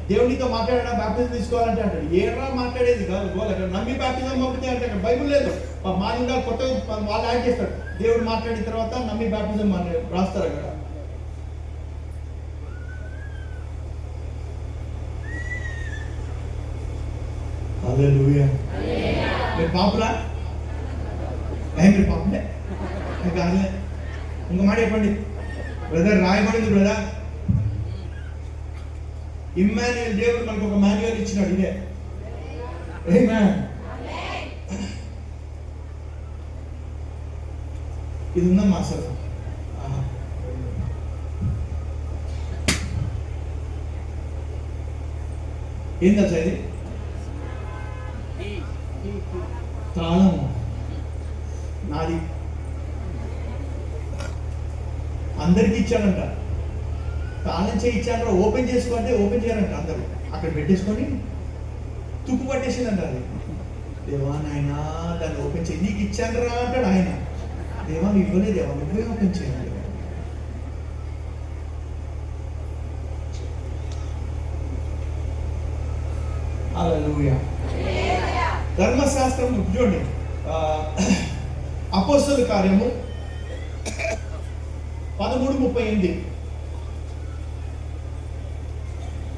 దేవునితో మాట్లాడడం బాప్టిజం తీసుకోవాలంటే అంటాడు. ఏడా మాట్లాడేది కాదు గోల. అక్కడ నమ్మి బాప్టిజం పంపితే అంటే అక్కడ బైబుల్ లేదు. మా నిండా కొత్త వాళ్ళు యాడ్ చేస్తాడు. దేవుడు మాట్లాడిన తర్వాత నమ్మి బాప్టిజం రాస్తారు అక్కడ. హల్లెలూయా. మీరు పాపులా? మీరు పాపులే కాదులే. ఇంకో మాట చెప్పండి బ్రదర్, రాయబడింది బ్రదర్. ఇమ్మాన్యుయల్, దేవుడు మనకు ఒక మాన్యువల్ ఇచ్చినాడు. ఇదే ఇది ఉందమ్మా అసలు. ఏం తెలుసా ఇది? తాళం నాది. అందరికి ఇచ్చాడంట. తాళం చేయి ఇచ్చాడంట. ఓపెన్ చేసుకోంటే ఓపెన్ చేయాలంట. అందరూ అక్కడ పెట్టేసుకొని తుప్పు పట్టేసిందంట. అది దేవా నాయనా దాన్ని ఓపెన్ చేయి, నీకు ఇచ్చాను రా అంటాడు ఆయన. దేవా నువ్వు ఇవ్వలేదు, దేవా నువ్వే ఓపెన్ చేయాలి. హల్లెలూయా. ధర్మశాస్త్రం చూడండి, అపోస్తలుల కార్యము 13:38.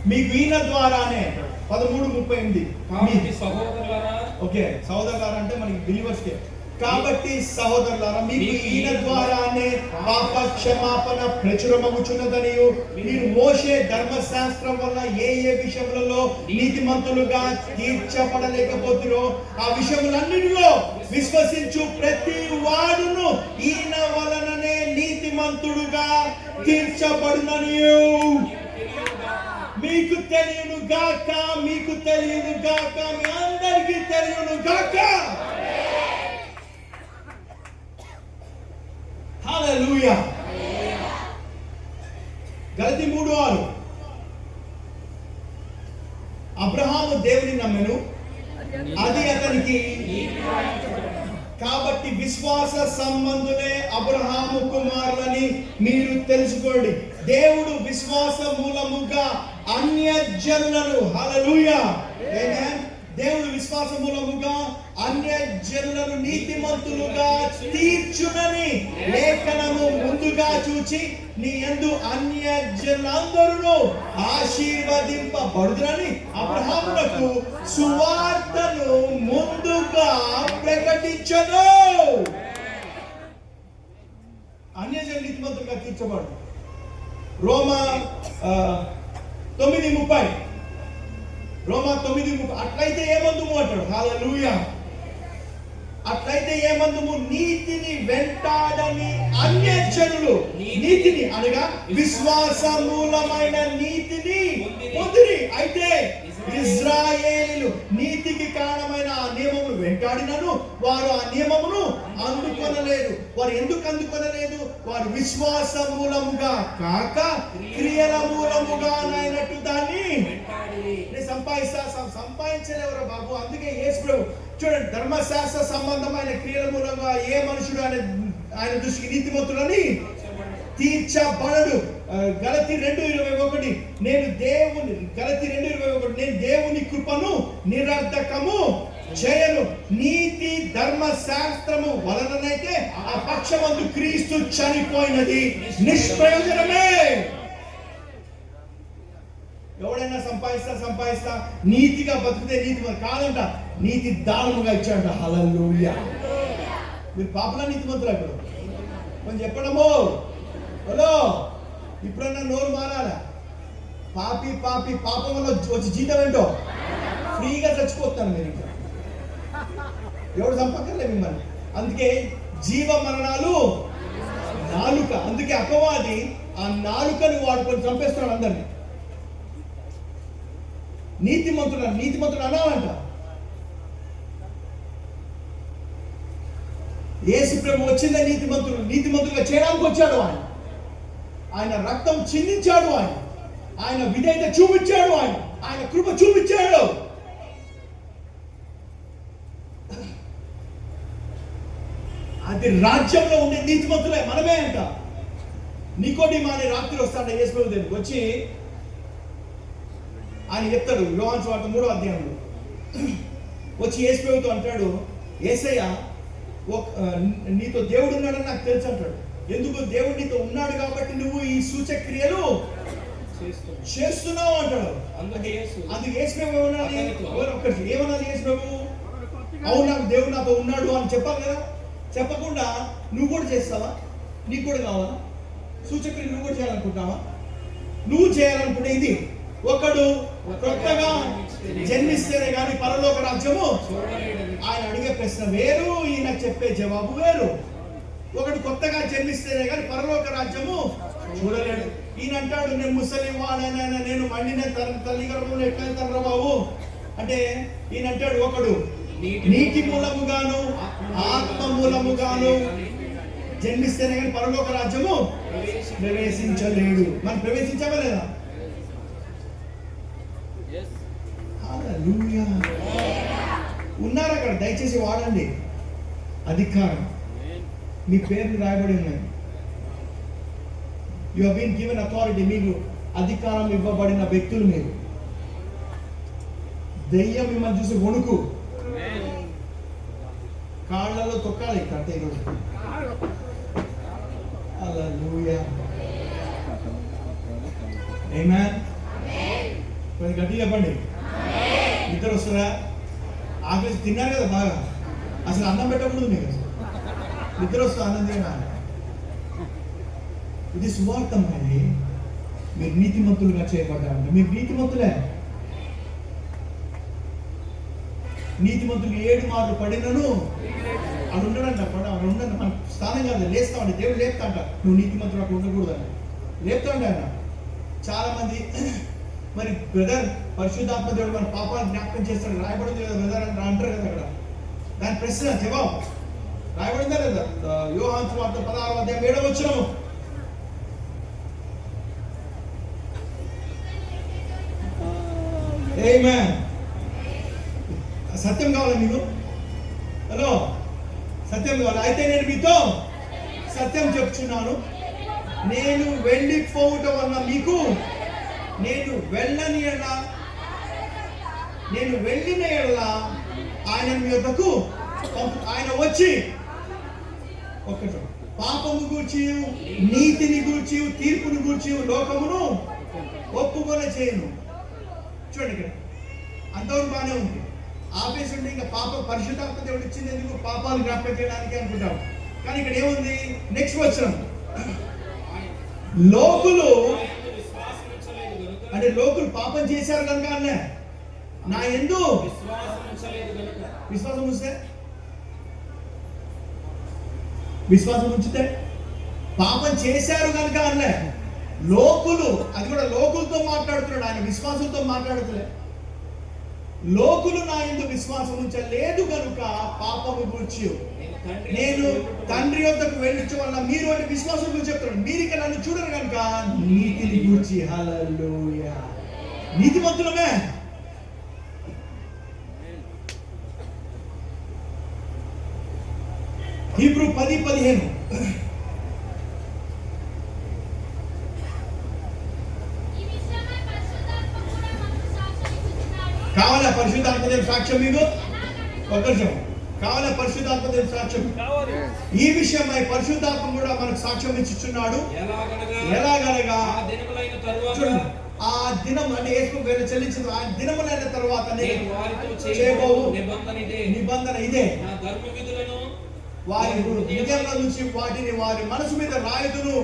మీకు ఈయన ద్వారానే 13:38. ఓకే, సహోదరులారా అంటే మనకి బిలీవర్స్ కే. కాబట్టి సహోదరులారా మీకు ఈయన ద్వారానే పాప క్షమాపణ ప్రచురమగుచున్నదనియు మీరు మోషే ధర్మశాస్త్రం వల్ల ఏ ఏ విషయములలో నీతిమంతులుగా తీర్చబడలేకపోతురో ఆ విషయములన్నిటిలో విశ్వసించు ప్రతి వాడును ఈయన వలననే నీతిమంతుడుగా తీర్చబడుననియు మీకు తెలియను గాక, మీకు తెలియను గాక, మీ అందరికీ తెలియను గాక. హల్లెలూయా. గలతీ 3:6. అబ్రహాము దేవుని నమ్మెను, అది అతనికి. కాబట్టి విశ్వాస సంబంధులే అబ్రహాము కుమారులని మీరు తెలుసుకోండి. దేవుడు విశ్వాస మూలముగా అన్యజనులను, హల్లెలూయా, ఆమేన్, దేవుడు విశ్వాస మూలముగా అన్యజనులను నీతిమంతులుగా తీర్చునని లేఖనము ముందుగా చూచి నీ యందు అన్యజనులందరూ ఆశీర్వదింపబడుదురని అబ్రహామునకు సువార్తను ముందుగా ప్రకటించెను. అన్యజనులు నీతిమంతులుగా తీర్చబడు. రోమా 9:30. రోమా 9:30. అట్లయితే ఏమందుము అంటాడు. హల్లెలూయా. అట్లయితే ఏమందుము, నీతిని వెంటాడని అన్యజనులు నీతిని అనగా విశ్వాస మూలమైన నీతిని పొందిరి. అయితే ఇశ్రాయేలీయులు నీతికి కారణమైన ఆ నియమమును వెంటాడినను వారు ఆ నియమమును అందుకొనలేదు. వారు ఎందుకు అందుకొనలేదు? వారు విశ్వాస మూలముగా కాక క్రియల మూలముగానైనట్టు దాన్ని సంపాదించలేవరా బాబు. అందుకే యేసు ప్రభు చూడండి, ధర్మశాస్త్ర సంబంధమైన క్రియల మూలంగా ఏ మనుషుడు ఆయన దృష్టికి నీతిమంతుడని తీర్చబడడు. గలతీ 2:21. నేను దేవుని కృపను నిరర్ధకము చేయను. నీతి ధర్మశాస్త్రము వలననైతే ఆ పక్షమందు క్రీస్తు చనిపోయినది నిష్ప్రయోజనమే. ఎవడైనా సంపాదిస్తా నీతిగా బతికితే నీతి కాదంట, నీతి దానముగా ఇచ్చాడంట. హల్లెలూయా. మీరు పాపల నీతిమంతులు అక్కడ కొంచెం చెప్పడము. హలో, ఇప్పుడన్నా నోరు మారాలా? పాపి పాపం వల్ల వచ్చి జీతం ఏంటో ఫ్రీగా చచ్చిపోతాను మీరు. ఇంకా ఎవడు సంపక్కర్లే మిమ్మల్ని. అందుకే జీవ మరణాలు నాలుక. అందుకే అపవాది ఆ నాలుకను వాడుకొని చంపేస్తున్నాడు అందరినీ. నీతిమంతుడు అనాలంట. యేసు ప్రభు వచ్చిందే నీతిమంతులుగా చేయడానికి వచ్చాడు. ఆయన రక్తం చిందించాడు, ఆయన విధేయత చూపించాడు, ఆయన కృప చూపించాడు. అది రాజ్యంలో ఉండే నీతిమంతులే మనమే అంట. నికోడిము అనే రాత్రి వస్తాడు యేసు ప్రభు దగ్గరికి వచ్చి ఆయన చెప్తాడు, యోహాను సువార్త 3వ అధ్యాయంలో వచ్చి యేసు ప్రభుతో అంటాడు, యేసయ్య నీతో దేవుడు ఉన్నాడని నాకు తెలుసు అంటాడు. ఎందుకు? దేవుడు నీతో ఉన్నాడు కాబట్టి నువ్వు ఈ సూచక్రియలు చేస్తున్నావు అంటాడు. అందుకు యేసు ప్రభు ఏమనాలి? యేసు ప్రభు అవును నాకు దేవుడు నాతో ఉన్నాడు అని చెప్పాలి కదా. చెప్పకుండా నువ్వు కూడా చేస్తావా? నీకు కూడా కావాలా సూచక్రియ? నువ్వు కూడా చేయాలనుకుంటావా? నువ్వు చేయాలనుకుంటే ఇది, ఒకడు కొత్తగా జన్మిస్తేనే కానీ పరలోక రాజ్యము. ఆయన అడిగే ప్రశ్న వేరు, ఈయన చెప్పే జవాబు వేరు. ఒకడు కొత్తగా జన్మిస్తేనే కానీ పరలోక రాజ్యము చూడలేడు. ఈయన అంటాడు, నేను ముసలి వాడనైనా నేను మండిన తల్లి గర్భంలో ఎట్లా వెళ్తాను బాబు అంటే, ఈయన అంటాడు, ఒకడు నీటి మూలముగాను ఆత్మ మూలముగాను జన్మిస్తేనే కానీ పరలోక రాజ్యము ప్రవేశించలేడు. మనం ప్రవేశించామా లేదా? ఉన్నారు అక్కడ, దయచేసి వాడండి. అధికారం మీ పేర్లు రాయబడి ఉన్నాయి. You have been given authority. మీకు అధికారం ఇవ్వబడిన వ్యక్తులు మీరు. దెయ్యం మిమ్మల్ని చూసి వణుకు, కాళ్ళలో తొక్కాలి కట్టే ఈరోజు. హల్లెలూయా, ఆమేన్. కొంచెం గట్టిగా చెప్పండి. నిద్ర వస్తుందా? ఆకలి తిన్నారు కదా బాగా, అసలు అన్నం పెట్టకూడదు మీకు. నిద్ర వస్తుంది, అన్నం తినాలి. ఇది సువార్తం అండి. మీరు నీతిమంతులుగా చేయబడ్డారంటే మీరు నీతిమంతులే. నీతిమంతులు 7 మార్లు పడినను అక్కడ ఉండడంట. అక్కడ ఉండండి, మన స్థానం కాదు. లేస్తా ఉండే దేవుడు లేపుతా అంట. నువ్వు నీతిమంతులు అక్కడ ఉండకూడదని లేపుతా ఉండే ఆయన. చాలా మంది మరి బ్రదర్ పరిశుద్ధాత్మ దేవుడు మన పాపాలు జ్ఞాపకం చేస్తాడు రాయబడింది కదా బ్రదర్ అని అంటారు కదా. అక్కడ దాని ప్రశ్న జవాబు రాయబడిందా లేదా? యోహాను సువార్త 16వ అధ్యాయం 7వ వచనం. ఆమేన్. సత్యం కావాలా మీకు? హలో, సత్యం కావాలి? అయితే నేను మీతో సత్యం చెప్తున్నాను, నేను వెళ్ళిపోవటం వల్ల మీకు, నేను వెళ్ళిన ఎడల ఆయన మీ వద్దకు ఆయన వచ్చి ఒక్కటి పాపము గూర్చి నీతిని గూర్చి తీర్పును గూర్చి లోకమును ఒప్పుకొని చేయను. చూడండి, ఇక్కడ అంతవరకు బాగానే ఉంది. ఆపేసి ఉంటే ఇంకా పరిశుద్ధాత్మ దేవుడు ఇచ్చింది ఎందుకు? పాపాలు జ్ఞాపకం చేయడానికి అనుకుంటాం. కానీ ఇక్కడ ఏముంది? నెక్స్ట్ వచనం, లోకులు అంటే లోకులు పాపం చేశారు కనుక అన్నా నా యందు విశ్వాసం ఉంచితే పాపం చేశారు కనుక అన్నా లోకులు, అది కూడా లోకులతో మాట్లాడుతున్నాడు ఆయన, విశ్వాసంతో మాట్లాడుతులే. లోకులు నా యందు విశ్వాసం ఉంచలేదు కనుక పాపము గూర్చి నేను తండ్రి వద్దకు వెళ్ళొచ్చు వల్ల మీరు అంటే విశ్వాసం గురించి చెప్తున్నాడు. మీరు ఇక నన్ను చూడరు కనుక నీతిని గూర్చి. హల్లెలూయా, నీతిమంతులమే. హీబ్రూ 10:15 కావాలా పరిశుద్ధాత్మ దేవుని సాక్ష్యం? మీకు ఒక నిమిషం కావాలా పరిశుద్ధాత్మ దేవుని సాక్ష్యం? ఈ విషయమై పరిశుద్ధాత్మ కూడా మనకు సాక్ష్యం ఇచ్చుచున్నాడు. ఎలాగనగా ఆ దినం అంటే యేసు వేరే చెల్లించిన ఆ దినములైన తర్వాత చేయబోవు నిబంధన ఇదే, వారి హృదయంలో నుంచి వాటిని వారి మనసు మీద రాయుదును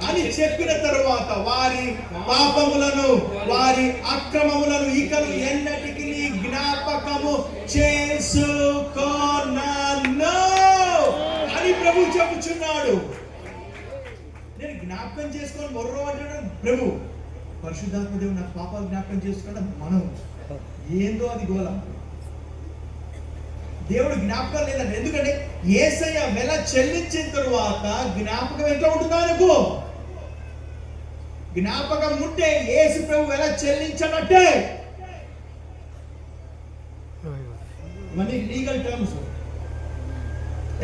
అని చెప్పిన తరువాత వారి పాపములను వారి అక్రమములను ఇకను ఎన్నటికి జ్ఞాపకము చేసుకోనను అని ప్రభు చెప్పుచున్నాడు. నేను జ్ఞాపకం చేసుకొని మొర్రో అంటాడు ప్రభు. పరిశుద్ధాత్మ దేవుడు నాకు పాపాలు జ్ఞాపకం చేసుకోవడం మనం ఏందో అది గోళ. దేవుడు జ్ఞాపకం లేదంటే, ఎందుకంటే యేసయ్య వెల చెల్లించిన తరువాత జ్ఞాపకం ఎట్లా ఉంటుంది ఆయనకు? జ్ఞాపకం ఉంటే యేసు ప్రభు వెల చెల్లించనట్టే. ఇవన్నీ లీగల్ టర్మ్స్.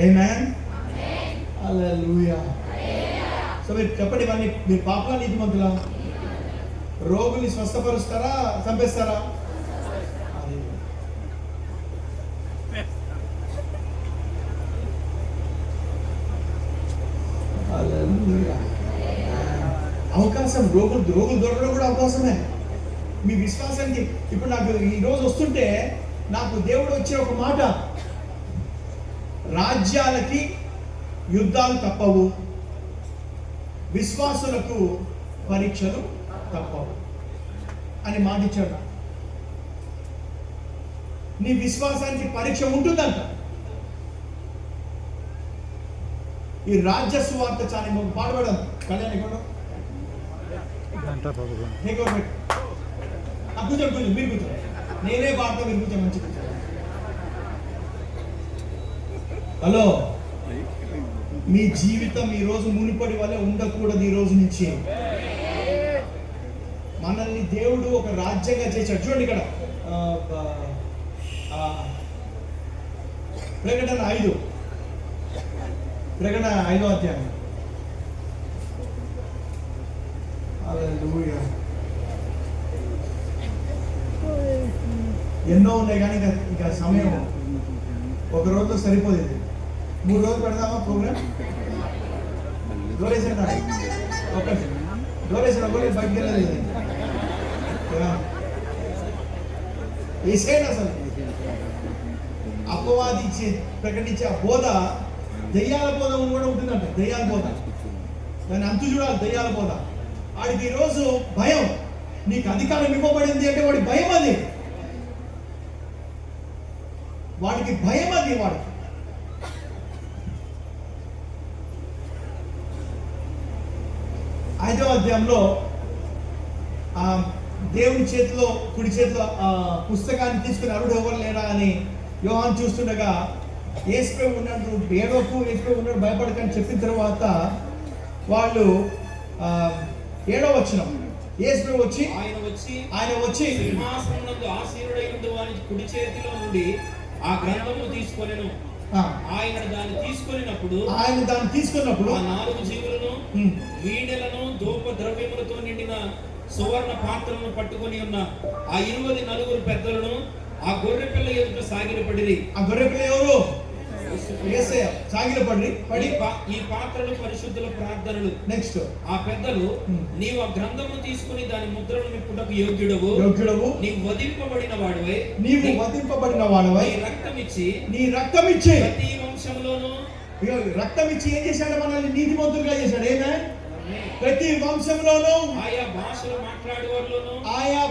ఆమేన్, హల్లెలూయా. సో మీరు చెప్పండి, ఇవన్నీ మీరు పాపలా నీతిమంతులా? రోగుల్ని స్వస్థపరుస్తారా, చంపేస్తారా? అవకాశం, రోగులు దొరకడం కూడా అవకాశమే. మీ విశ్వాసానికి ఇప్పుడు నాకు ఈ రోజు వస్తుంటే నాకు దేవుడు వచ్చే ఒక మాట, రాజ్యాలకి యుద్ధాలు తప్పవు, విశ్వాసులకు పరీక్షలు తప్పవు అని మాట ఇచ్చాడు. నీ విశ్వాసానికి పరీక్ష ఉంటుందంట. ఈ రాజ్య సువార్త చాలా పాడబడదు. కళ్యాణ్ ఇక్కడ కూర్చోండి, మీరు కూర్చోండి, నేనే పాడతా, మీరు కూర్చో, మంచి కూర్చో. హలో, మీ జీవితం ఈ రోజు మునిపడి వల్లే ఉండకూడదు. ఈ రోజు నుంచి మనల్ని దేవుడు ఒక రాజ్యంగా చేశాడు. చూడండి ఇక్కడ ప్రకటన 5వ అధ్యాయం. హల్లెలూయా. ఎన్నో ఉన్నాయి కానీ ఇంకా సమయం ఒక రోజుతో సరిపోతుంది. 3 రోజులు పెడదామా ప్రోగ్రామ్? డోరేషన్ బయటకు వెళ్ళలేదు. వేసేయండి. అసలు అపవాది ప్రకటించే ఆ బోధ దెయ్యాల బోధ కూడా ఉంటుందంట. దెయ్యాల బోధ, దాన్ని అంతు చూడాలి. దెయ్యాల బోధ వాడికి ఈరోజు భయం. నీకు అధికారం ఇవ్వబడింది అంటే వాడి భయం, అది వాడికి భయం. అది వాడికి ఐదవ అధ్యాయంలో దేవుని చేతిలో, కుడి చేతిలో పుస్తకాన్ని తీసుకుని అరుడు ఎవరు లేరా అని యోహాను చూస్తుండగా యేసు ఉన్నాడు, ఏడోకు యేసు ఉన్నాడు, భయపడకని చెప్పిన తర్వాత వాళ్ళు 7వ వచనం, యేసు వచ్చి ఆయన వచ్చి సింహాసనమునందు ఆసీనుడైన వాని కుడి చేతిలో నుండి ఆ గ్రంథమును తీసుకొనెను. ఆయన దాన్ని తీసుకున్నప్పుడు ఆ 4 జీవులను, వీణెలను, ధూప ద్రవ్యములతో నిండిన సువర్ణ పాత్రలను పట్టుకొని ఉన్న ఆ 24 పెద్దలను ఆ గొర్రె పిల్ల ఎదుట సాగిలపడిరి. ఆ గొర్రె పిల్ల ఎవరు? యేసయ్య. సాగిలపడి ఈ పాత్రలు పరిశుద్ధుల ప్రార్థనలు. నెక్స్ట్ ఆ పెద్దలు, నీవు ఆ గ్రంథమును తీసుకుని దాని ముద్రను నిప్పుటకు యోగ్యుడవు, నీవు వధింపబడిన వాడివై నీ రక్తం ఇచ్చి ప్రతి వంశంలోనూ, రక్తం ఇచ్చి ఏం చేశాడు? మనల్ని నీతిమంతులుగా చేశాడు. ఏమే? ప్రతి వంశంలోనూ, ఆయా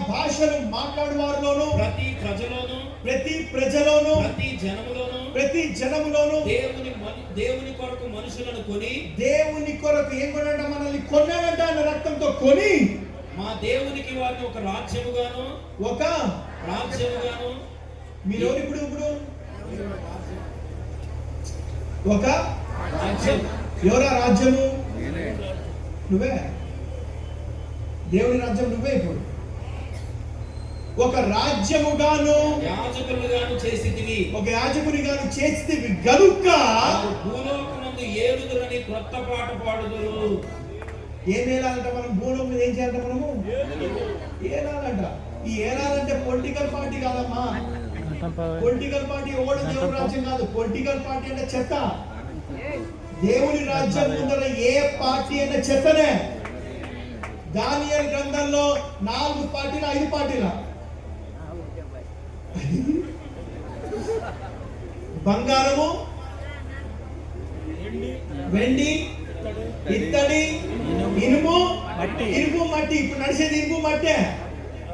భాషలు మాట్లాడువారిలోను, ప్రతి ప్రజలోను, ప్రతి జనములోను దేవుని కొరకు మనుషులను కొని, దేవుని కొరకు ఏం కొన్నాడంట? మనల్ని కొన్నాడంట. ఆయన రక్తంతో కొని మా దేవునికి వారిని ఒక రాజ్యముగాను మీరు ఇప్పుడు ఒక రాజ్యం. ఎవరా రాజ్యము? నువ్వే. దేవుని రాజ్యం నువ్వే. ఇప్పుడు ఒక రాజ్యముగాను యాజకులుగాను చేసితివి, ఒక యాజకునిగాను చేసితివి గనుక భూలోకమందు ఏలుదురని క్రొత్త పాట పాడుదురు. ఏం ఏలాలంట? మనం భూలోకం మీద ఏం చేయాలంట? మనము ఏలాలంట. ఈ ఏలాలంటే పొలిటికల్ పార్టీ కాదమ్మా. పొలిటికల్ పార్టీ ఓడి దేవుని రాజ్యం కాదు. పొలిటికల్ పార్టీ అంటే చెత్త. దేవుని రాజ్యం ముందర ఏ పార్టీ అయినా చెత్తనే. దానియేలు గ్రంథంలో 4 పార్టీలు, 5 పార్టీల బంగారము, వెండి, ఇత్తడి, ఇనుము, మట్టి. ఇప్పుడు నడిచేది ఇనుము మట్టే.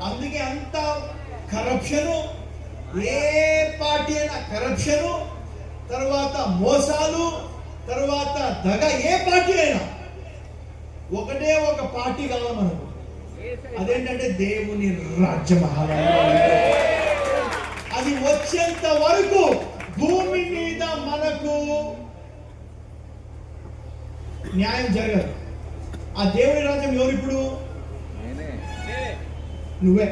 అందుకే అంత కరప్షను. ఏ పార్టీ అయినా కరప్షను, తర్వాత మోసాలు, తర్వాత దగ. ఏ పార్టీ అయినా ఒకటే ఒక పార్టీ కావాలి మనకు. అదేంటంటే దేవుని రాజ్యం. అది వచ్చేంత వరకు భూమి మీద మనకు న్యాయం జరగదు. ఆ దేవుని రాజ్యం ఎవరు ఇప్పుడు? నువ్వే.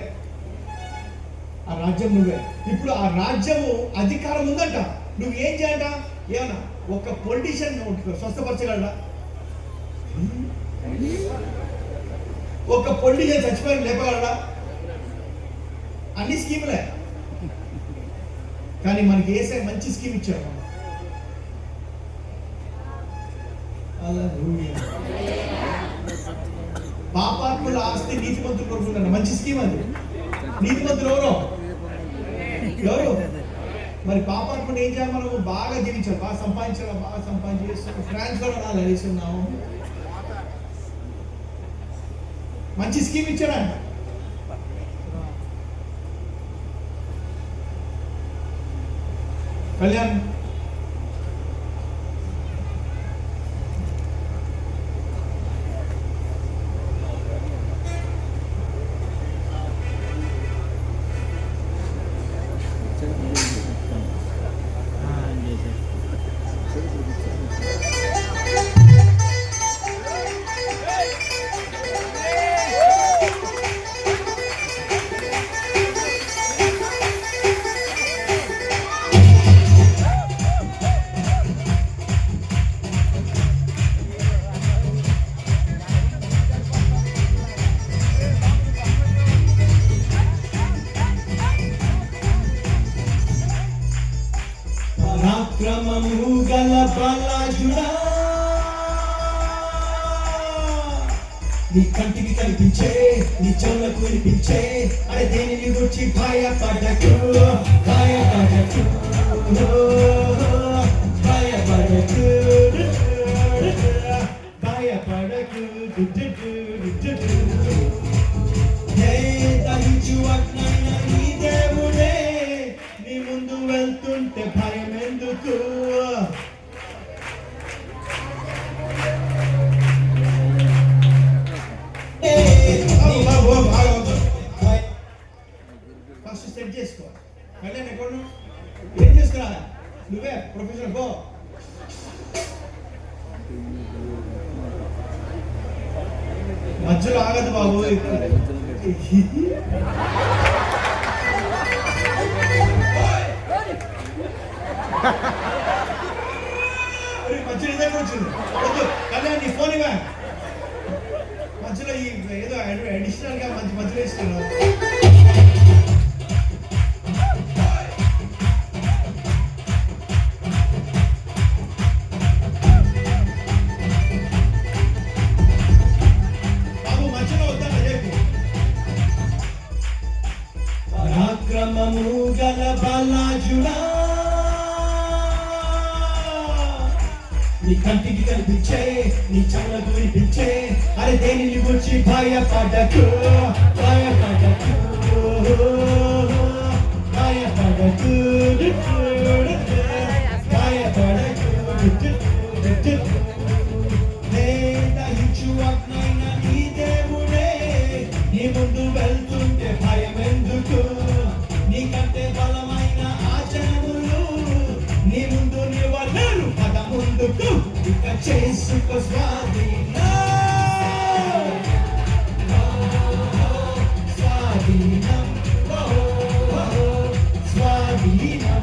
ఆ రాజ్యం నువ్వే. ఇప్పుడు ఆ రాజ్యము అధికారం ఉందంట. నువ్వు ఏం చేయాలంట? ఏమన్నా ఒక పొలిటీషియన్ స్వస్థపరచగలరా? ఒక పొలిటీషియన్ చచ్చిపోయిన లేపగలరా? అన్ని స్కీములే. కానీ మనకి ఏసే మంచి స్కీమ్ ఇచ్చాడు. పాపాత్ముల ఆస్తి నీతిమంతులు కొనుక్కున్నారు. మంచి స్కీమ్ అది. నీతిమంతులు ఎవరు? మరి పాపాత్ముడు ఏం చేయాలి? మనము బాగా జీవించాలి, బాగా సంపాదించాలి, ఫ్రాన్స్ లో ఉన్నాము. మంచి స్కీమ్ ఇచ్చారా? కళ్యాణ్ పరాక్రమము గల బలాఢ్యుడా, నీ కంటికి కనిపించే, నీ చెవులకు వినిపించే, అరే దేనిని గురించి భయపడకు, భయపడకు, భయపడకు, భయపడకు. దహించు అగ్నైన నీ దేవుడే నీ ముందు వెళ్తుంటే భయం ఎందుకు? ఫస్ట్ సెట్ చేసుకో. కళ్యాణ్ ఎక్కడ ఏం చేసుకురా? నువ్వే ప్రొఫెసర్ గో. మధ్యలో ఆగదు బాబు. మధ్యలో ఇదే వచ్చింది. వద్దు కళ్యాణ్, నీ ఫోన్ ఇవ్వ. మధ్యలో ఈ ఏదో అడిషనల్ గా మంచి మధ్యలో ఇస్తున్నావు. బాబు మధ్యలో వద్దా చెప్పు. పరాక్రమము గల బలాఢ్యుడా, నీ కంటికి కనిపించే, నీ చెవులకు వినిపించే, అరే దేనిని గురించి భయపడకు, భయపడకు, భయపడకు, భయపడకు. దహించు అగ్నైన నీ దేవుడే నీ ముందు వెళ్తుంటే భయం ఎందుకు? నీకంటే బలమైన ఆచరణలు నీ ముందు నిలవలేరు. పద ముందుకు, ఇక చేసుకో స్వాధీనం, స్వాధీనం, స్వాధీనం.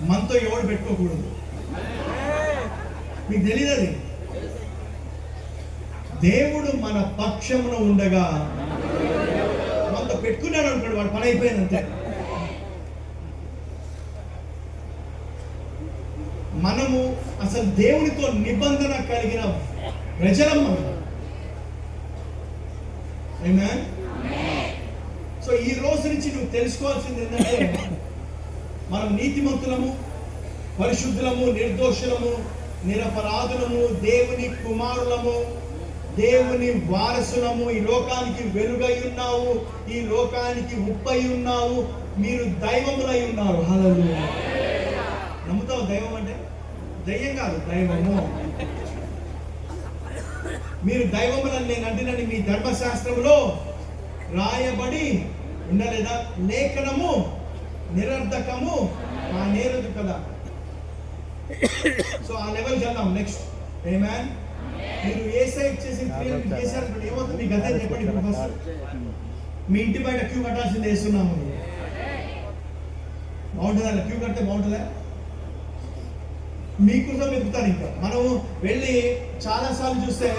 మనతో ఎవడు పెట్టుకోకూడదు. మీకు తెలియదు అది. దేవుడు మన పక్షమున ఉండగా మనతో పెట్టుకున్నాడు అనుకోండి, వాడు పని అయిపోయిందంతే. మనము అసలు దేవునితో నిబంధన కలిగిన ప్రజలం మనం. ఆమేన్. సో ఈ రోజు నుంచి నువ్వు తెలుసుకోవాల్సింది ఏంటంటే, మనం నీతిమంతులము, పరిశుద్ధులము, నిర్దోషులము, నిరపరాధులము, దేవుని కుమారులము, దేవుని వారసులము, ఈ లోకానికి వెలుగై ఉన్నావు, ఈ లోకానికి ఉప్పై ఉన్నావు, మీరు దైవములై ఉన్నారు. హల్లెలూయా. నమ్ముతావు దైవం అంటే? దయ్యం కాదు, దైవము. మీరు దైవములని నేను అంటున్నాను, మీ ధర్మశాస్త్రంలో రాయబడి ఉండలేదా? లేఖనము నిరర్ధకము నేరదు కదా. సో ఆ లెవెల్ వెళ్దాం నెక్స్ట్. ఆమేన్. మీరు యేసయ్య చేసిన క్రియలు చేశారు, ఏమవుతుంది మీకు అదే చెప్పండి. ఫస్ట్ మీ ఇంటి బయట క్యూ కట్టాల్సింది వేస్తున్నాము. బాగుంటుందా? క్యూ కడితే బాగుంటుందా? మీకోసం వెతుకుతారు. ఇంకా మనం వెళ్ళి చాలాసార్లు చూస్తే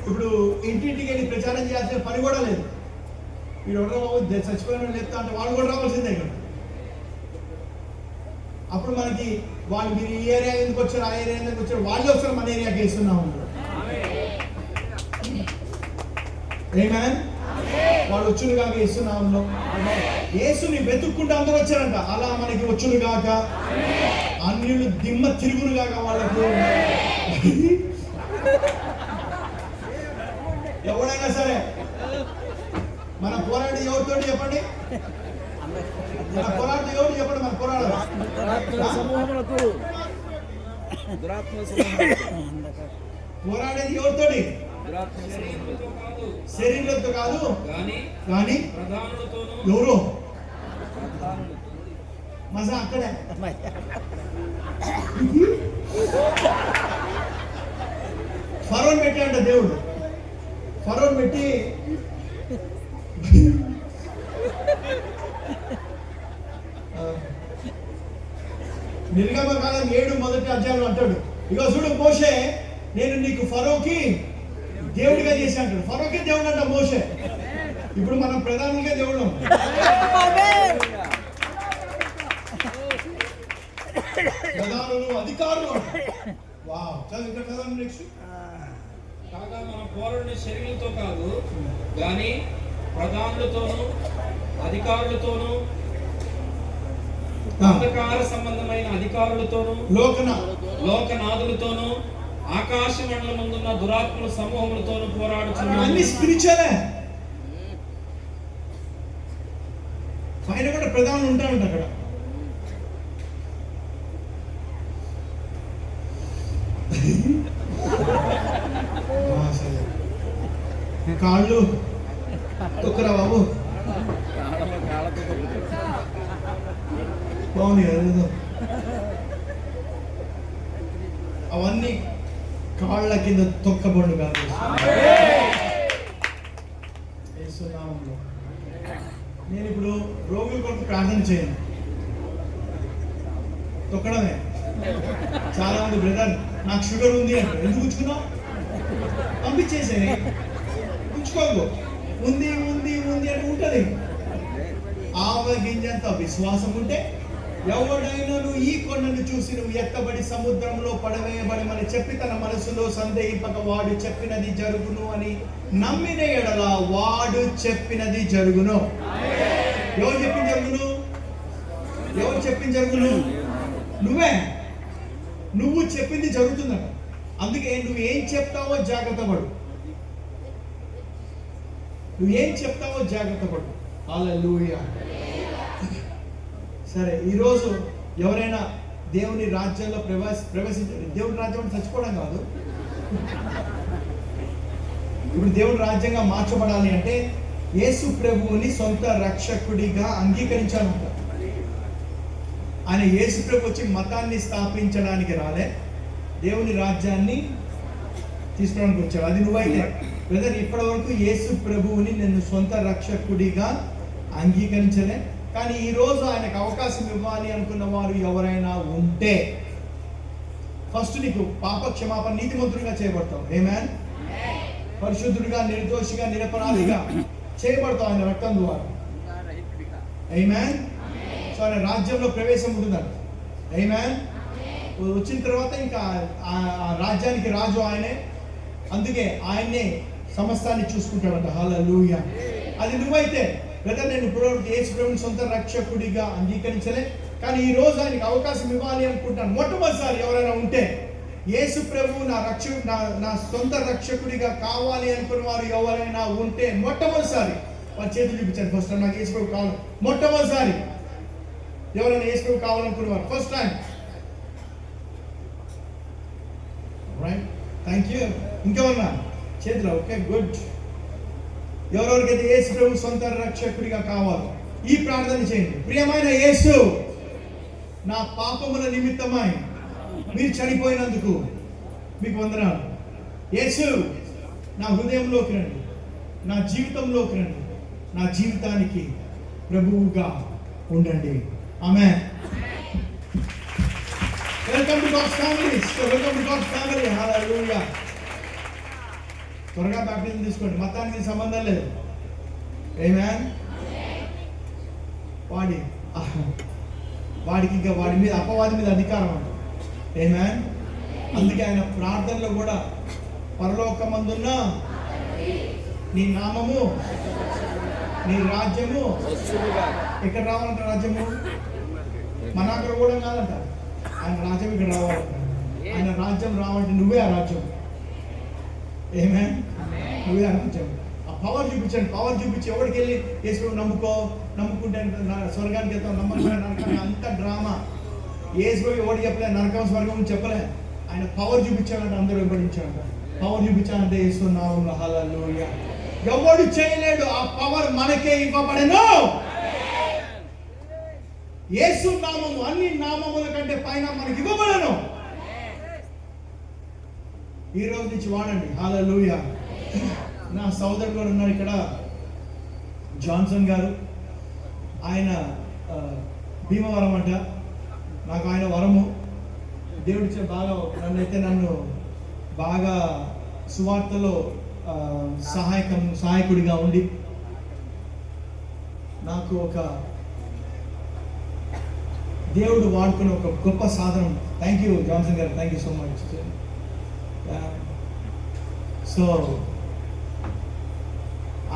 ఇప్పుడు ఇంటింటికి వెళ్ళి ప్రచారం చేయాల్సిన పని కూడా లేదు. వీడు ఎవరో చచ్చిపోయిన చెప్తా అంటే వాళ్ళు కూడా రావాల్సిందే ఇక్కడ. అప్పుడు మనకి వాళ్ళు మీరు ఈ ఏరియా ఎందుకు వచ్చారు, ఆ ఏరియా ఎందుకు వచ్చారు, వాళ్ళే వస్తారు మన ఏరియాకి వేస్తున్నాము. ఆమేన్. వాళ్ళు వచ్చును కాక వేస్తున్నాము. యేసుని వెతుక్కుంటూ అందరూ వచ్చారంట. అలా మనకి వచ్చును కాక, అన్యులు దిమ్మ తిరుగును కాక వాళ్ళకు. ఎవడైనా సరే మన పోరాడి ఎవరితో చెప్పండి, మన పోరాటం ఎవరు చెప్పండి, మన పోరాడాలి. పోరాడేది ఎవరితోటి? శరీరంతో కాదు కానీ ఎవరు మజా అక్కడే. ఫరోన్ పెట్టాడంట దేవుడు. ఫరోన్ పెట్టి నిర్గమకాండం 7:1 అంటాడు, ఇగో చూడు మోషే, నేను నీకు ఫరోకి దేవుడిగా చేసి అంటాడు. ఫరోకే దేవుడు అంట మోషే. ఇప్పుడు మనం ప్రధానంగా దేవుడు. ప్రధానులు, అధికారులు. వావ్. చదువు ప్రధానం నెక్స్ట్. కాగా మనం పోరాడిన శరీరంతో కాదు కానీ ప్రధానులతోనూ అధికారులతోనూ అంధకార సంబంధమైన అధికారులతోనూ లోకనాథులతోనూ ఆకాశ మండలమందున్న దురాత్మల సమూహములతోనూ పోరాడుచున్నాము. అన్ని స్పిరిచువలే. పైన కూడా ప్రధానులు ఉంటారంట అక్కడ. కాళ్ళు తొక్కరా బాబు, బాగుంది కదా. అవన్నీ కాళ్ళ కింద తొక్కబడు కాదు. నేను ఇప్పుడు రోగుల కొరకు ప్రార్థన చేయను, తొక్కడమే. చాలా మంది బ్రదర్ నాకు షుగర్ ఉంది అంటే, ఎందుకు ఉంచుకున్నావు? పంపించేసే, ఉంచుకోకు. ఉంది ఉంది ఉంది అంటే ఉంటుంది. ఆవగింజంత విశ్వాసం ఉంటే ఎవడైనాను ఈ కొండను చూసి నువ్వు ఎత్తబడి సముద్రంలో పడవేయబడమని చెప్పి తన మనసులో సందేహింపక వాడు చెప్పినది జరుగును అని నమ్మిన ఎడల వాడు చెప్పినది జరుగును. ఎవరు చెప్పింది జరుగును? ఎవరు చెప్పింది జరుగును? నువ్వే. నువ్వు చెప్పింది జరుగుతుందట. అందుకే నువ్వేం చెప్తావో జాగ్రత్త పడు. నువ్వేం చెప్తావో జాగ్రత్త పడు. హల్లెలూయా. సరే, ఈరోజు ఎవరైనా దేవుని రాజ్యంలో ప్రవేశించారు. దేవుని రాజ్యం అంటే చచ్చిపోవడం కాదు. ఇప్పుడు దేవుని రాజ్యంగా మార్చబడాలి అంటే యేసు ప్రభువుని సొంత రక్షకుడిగా అంగీకరించాలంట. ఆయన యేసు ప్రభు వచ్చి మతాన్ని స్థాపించడానికి రాలే, దేవుని రాజ్యాన్ని తీసుకోవడానికి వచ్చాడు. అది నువ్వైతే బ్రదర్ ఇప్పటి వరకు యేసు ప్రభువుని నేను సొంత రక్షకుడిగా అంగీకరించలే, కానీ ఈ రోజు ఆయనకు అవకాశం ఇవ్వాలి అనుకున్న వారు ఎవరైనా ఉంటే, ఫస్ట్ నీకు పాప క్షమాపణ, నీతిమంతుడిగా చేయబడతావు. ఆమేన్. పరిశుద్ధుడిగా, నిర్దోషిగా, నిరపరాధిగా చేయబడతావు ఆయన రక్తం ద్వారా. ఆమేన్. సో ఆయన రాజ్యంలో ప్రవేశం ఉంటుందంట. ఆమేన్. వచ్చిన తర్వాత ఇంకా ఆ రాజ్యానికి రాజు ఆయనే, అందుకే ఆయన్నే సమస్తాన్ని చూసుకుంటాడంట. హల్లెలూయా. అది నువ్వైతే బ్రదర్, నేను ఇప్పుడు యేసు ప్రభువుని సొంత రక్షకుడిగా అంగీకరించలే, కానీ ఈ రోజు ఆయనకి అవకాశం ఇవ్వాలి అనుకుంటాను. మొట్టమొదటిసారి ఎవరైనా ఉంటే, యేసు ప్రభువు నా సొంత రక్షకుడిగా కావాలి అనుకున్న వారు ఎవరైనా ఉంటే మొట్టమొదటిసారి వారి చేతులు చూపించారు. ఫస్ట్ టైం నాకు యేసు ప్రభు కావాలి. మొట్టమొదటిసారి ఎవరైనా యేసు ప్రభు కావాలనుకునేవారు first time. Right, thank you. ఇంకెవరన్నా చేతులు? Okay, good. ఎవరెవరికైతే యేసు ప్రభు సొంత రక్షకుడిగా కావాలో ఈ ప్రార్థన చేయండి. ప్రియమైన యేసు, నా పాపముల నిమిత్తమై మీరు చనిపోయినందుకు మీకు వందనాలు. యేసు, నా హృదయంలోకి రండి, నా జీవితంలోకి రండి, నా జీవితానికి ప్రభువుగా ఉండండి. Amen. Welcome to God's family. Welcome to God's family. Hallelujah. త్వరగా బాప్టిజం తీసుకోండి, మతానికి సంబంధం లేదు. ఆమేన్. వాడికి ఇంకా వాడి మీద, అపవాది మీద అధికారం అంట. ఆమేన్. అందుకే ఆయన ప్రార్థనలో కూడా పరలోకమందున్న నీ నామము, నీ రాజ్యము ఇక్కడ రావాలంట. రాజ్యము మన అక్కడ కూడా కాదంట, ఆయన రాజ్యం ఇక్కడ రావాలంట. ఆయన రాజ్యం రావాలంటే నువ్వే ఆ రాజ్యం. ఆమేన్. నువ్వే ఆ రాజ్యం. ఆ పవర్ చూపించండి. పవర్ చూపించి ఎవరికి వెళ్ళి యేసు నమ్ముకుంటే స్వర్గానికి వెళ్తాం, నమ్మకం నరకానికి, అంత డ్రామా. యేసు ఎవరు చెప్పలే, నరకం స్వర్గం చెప్పలే. ఆయన పవర్ చూపించాలంటే అందరూ వెంబడించాలంట. పవర్ చూపించాలంటే యేసు నామములో. హల్లెలూయా. ఎవడు చేయలేడు, ఆ పవర్ మనకే ఇవ్వబడెను. యేసు నామము అన్ని నామముల కంటే పైన మనకి ఇవ్వబడెను. ఈ రోజు నుంచి వాడండి. హల్లెలూయా. నా సోదరుడు ఉన్నారు ఇక్కడ, జాన్సన్ గారు. ఆయన భీమవరం అంట. నాకు ఆయన వరము దేవుడిచ్చే బాగా, నన్ను బాగా సువార్తలో సహాయకుడిగా ఉండి నాకు ఒక దేవుడు వాడుకునే ఒక గొప్ప సాధనం. థ్యాంక్ యూ జాన్సన్ గారు, thank you so much. So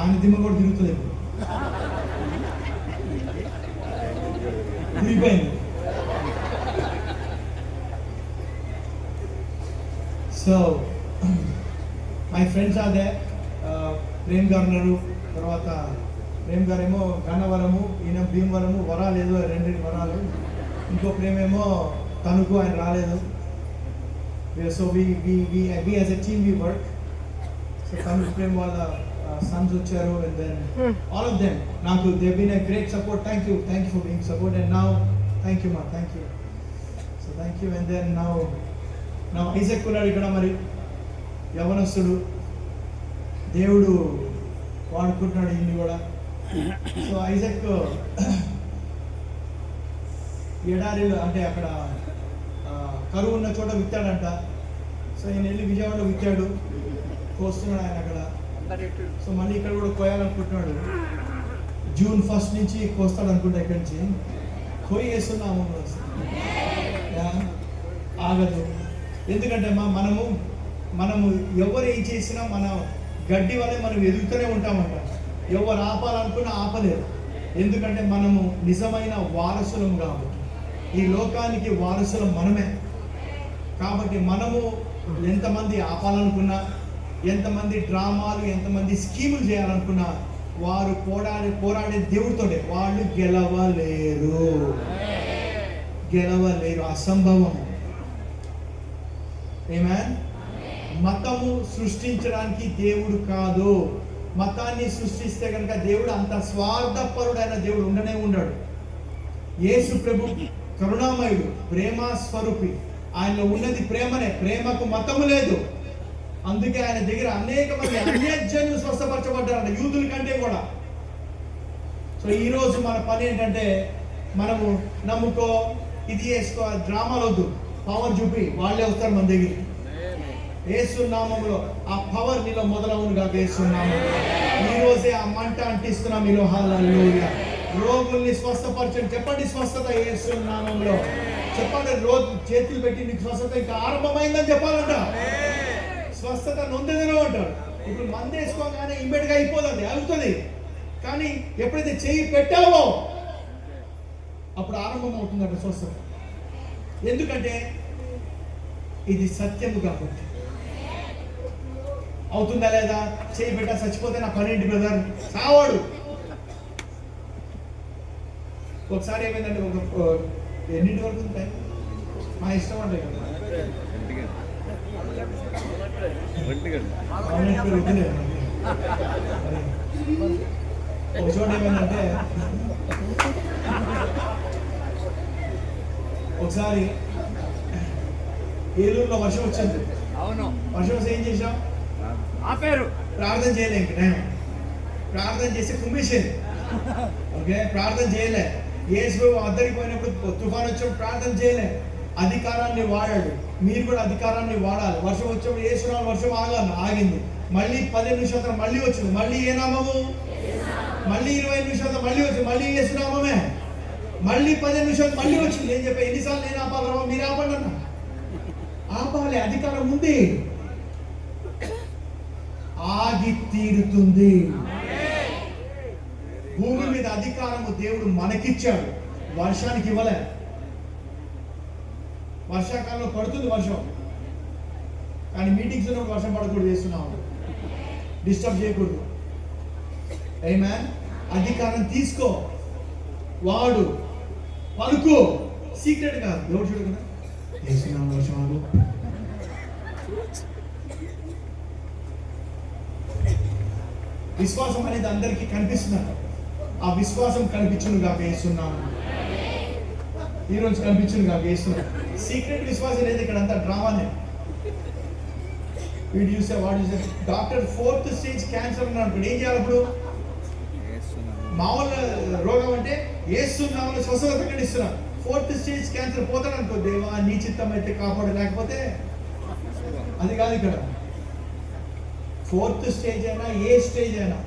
ఆయన దిమ్మ కూడా తిరుగుతుంది, ఇప్పుడు తిరిగిపోయింది. సో మై ఫ్రెండ్స్ అదే ప్రేమ్ గారు ఉన్నారు. తర్వాత ప్రేమ్ గారు ఏమో గన్నవరము, ఈయన భీమవరము. వరాలు ఏదో 2 వరాలు. ఇంకో ప్రేమేమో తణుకు, ఆయన రాలేదు. So we as a team we work. So Tanuku Prem వాళ్ళ సన్స్ వచ్చారు, and then all of them నాకు they've been a great support. Thank you for being support. And now thank you ma, thank you. So thank you. And then now Isaac ఉన్నాడు ఇక్కడ, మరి యవనస్తుడు, దేవుడు వాడుకుంటున్నాడు ఇన్ని కూడా. సో ఐజక్ ఎడారిలో, అంటే అక్కడ కరువు ఉన్న చోట విత్తాడంట. సో ఆయన వెళ్ళి విజయవాడలో విత్తాడు, కోస్తున్నాడు ఆయన అక్కడ. సో మళ్ళీ ఇక్కడ కూడా కోయాలనుకుంటున్నాడు. జూన్ 1 నుంచి కోస్తాడు అనుకుంటా. ఇక్కడి నుంచి కోయి వేస్తున్నాము, ఆగదు. ఎందుకంటే మనము ఎవరు ఏం చేసినా మన గడ్డి వల్లే మనం ఎదుగుతూనే ఉంటామంట. ఎవరు ఆపాలనుకున్నా ఆపలేరు. ఎందుకంటే మనము నిజమైన వారసులం కాబట్టి, ఈ లోకానికి వారసులం మనమే కాబట్టి, మనము ఎంతమంది ఆపాలనుకున్నా, ఎంతమంది డ్రామాలు, ఎంతమంది స్కీములు చేయాలనుకున్నా, వారు పోరాడే దేవుడితోనే. వాళ్ళు గెలవలేరు, అసంభవం. ఆమేన్. మతము సృష్టించడానికి దేవుడు కాదు. మతాన్ని సృష్టిస్తే కనుక దేవుడు అంత స్వార్థపరుడైన దేవుడు ఉండనే ఉండడు. యేసు ప్రభు కరుణామయుడు, ప్రేమ స్వరూపి. ఆయనలో ఉన్నది ప్రేమనే. ప్రేమకు మతము లేదు. అందుకే ఆయన దగ్గర అనేక మంది అన్యజనులు స్వస్థపరచబడ్డారంట, యూదుల కంటే కూడా. సో ఈరోజు మన పని ఏంటంటే మనము నమ్ముకో, ఇది చేసుకో, డ్రామాలు వద్దు. పవర్ చూపి వాళ్ళే వస్తారు మన దగ్గర. యేసు నామములో ఆ పవర్ నీలో మొదలవును కాక యేసు నామములో ఈ రోజే ఆ మంట అంటిస్తున్నాం మీలో. హల్లెలూయా. రోగుల్ని స్వస్థపరచండి. చెప్పండి స్వస్థత యేసు నామములో. చెప్పండి రోజు చేతులు పెట్టి నీకు స్వస్థత ఇంకా ఆరంభమైందని చెప్పాలంట. స్వస్థత నొందెదను అంటాడు. ఇప్పుడు మందు వేసుకోగానే ఇమ్మీడియట్ గా అయిపోతుంది, అవుతుంది. కానీ ఎప్పుడైతే చెయ్యి పెట్టావో అప్పుడు ఆరంభం అవుతుందంట స్వస్థత. ఎందుకంటే ఇది సత్యము కాబట్టి. అవుతుందా లేదా? చేయి పెట్టా చచ్చిపోతే నా పనేంటి బ్రదర్? చావాడు. ఒకసారి ఏమైందంటే ఎన్నింటి వరకు ఉంటాయి మా ఇష్టం అంటే కదా. ఒక చోట ఏమైందంటే ఒకసారి ఏలూరులో వర్షం వచ్చింది. అవును, వర్షం వస్తే ఏం చేసాం? ఆపారు. ప్రార్థన చేయలే. ఇంక నేను ప్రార్థన చేసి కుమ్మేసేది. ఓకే, ప్రార్థన చేయలే. యేసు అద్దరికి పోయినప్పుడు తుఫాన్ వచ్చినప్పుడు ప్రార్థన చేయలే. అధికారాన్ని వాడాడు. మీరు కూడా అధికారాన్ని వాడాలి. వర్షం వచ్చినప్పుడు యేసునామం వర్షం ఆగింది. మళ్ళీ 15 నిమిషాలు మళ్ళీ వచ్చింది. మళ్ళీ ఏ నామము? మళ్ళీ 20 నిమిషాలు మళ్ళీ వచ్చింది. మళ్ళీ యేసునామమే. మళ్ళీ 15 నిమిషాలు మళ్ళీ వచ్చింది. నేను చెప్పా ఎన్నిసార్లు నేను ఆపాలి? మీరు ఆపండి అన్న. ఆపాలి, అధికారం ఉంది. ఆగి తీరుతుంది. భూమి మీద అధికారము దేవుడు మనకిచ్చాడు, వర్షానికి ఇవ్వలే. వర్షాకాలంలో పడుతుంది వర్షం, కానీ మీటింగ్స్ ఉన్నప్పుడు వర్షం పడకూడదు. చేస్తున్నాము, డిస్టర్బ్ చేయకూడదు. ఆమేన్. అధికారం తీసుకో, వాడు, పలుకు. సీక్రెట్ కాదు, ఎవరు చూడు కదా చేస్తున్నాము వర్షాలు. విశ్వాసం అనేది అందరికీ కనిపిస్తున్నారు. ఆ విశ్వాసం కనిపించును కాక వేస్తున్నాము. ఈరోజు కనిపించును కాక వేస్తున్నాం. సీక్రెట్ విశ్వాసం లేదు ఇక్కడ, అంతా డ్రామానే. వీడు చూసే వాడు చూసే డాక్టర్ 4th స్టేజ్ క్యాన్సర్ ఉన్నాడు. ఏం చేయాలి అప్పుడు? మామూలు రోగం అంటే ఏస్తున్నామని స్వస్థత ప్రకటిస్తున్నారు. 4th స్టేజ్ క్యాన్సర్ పోతాడు అనుకో, దేవా నీ చిత్తం అయితే కాపాడు, లేకపోతే అది కాదు ఇక్కడ. 4th స్టేజ్ అయినా ఏ స్టేజ్ అయినా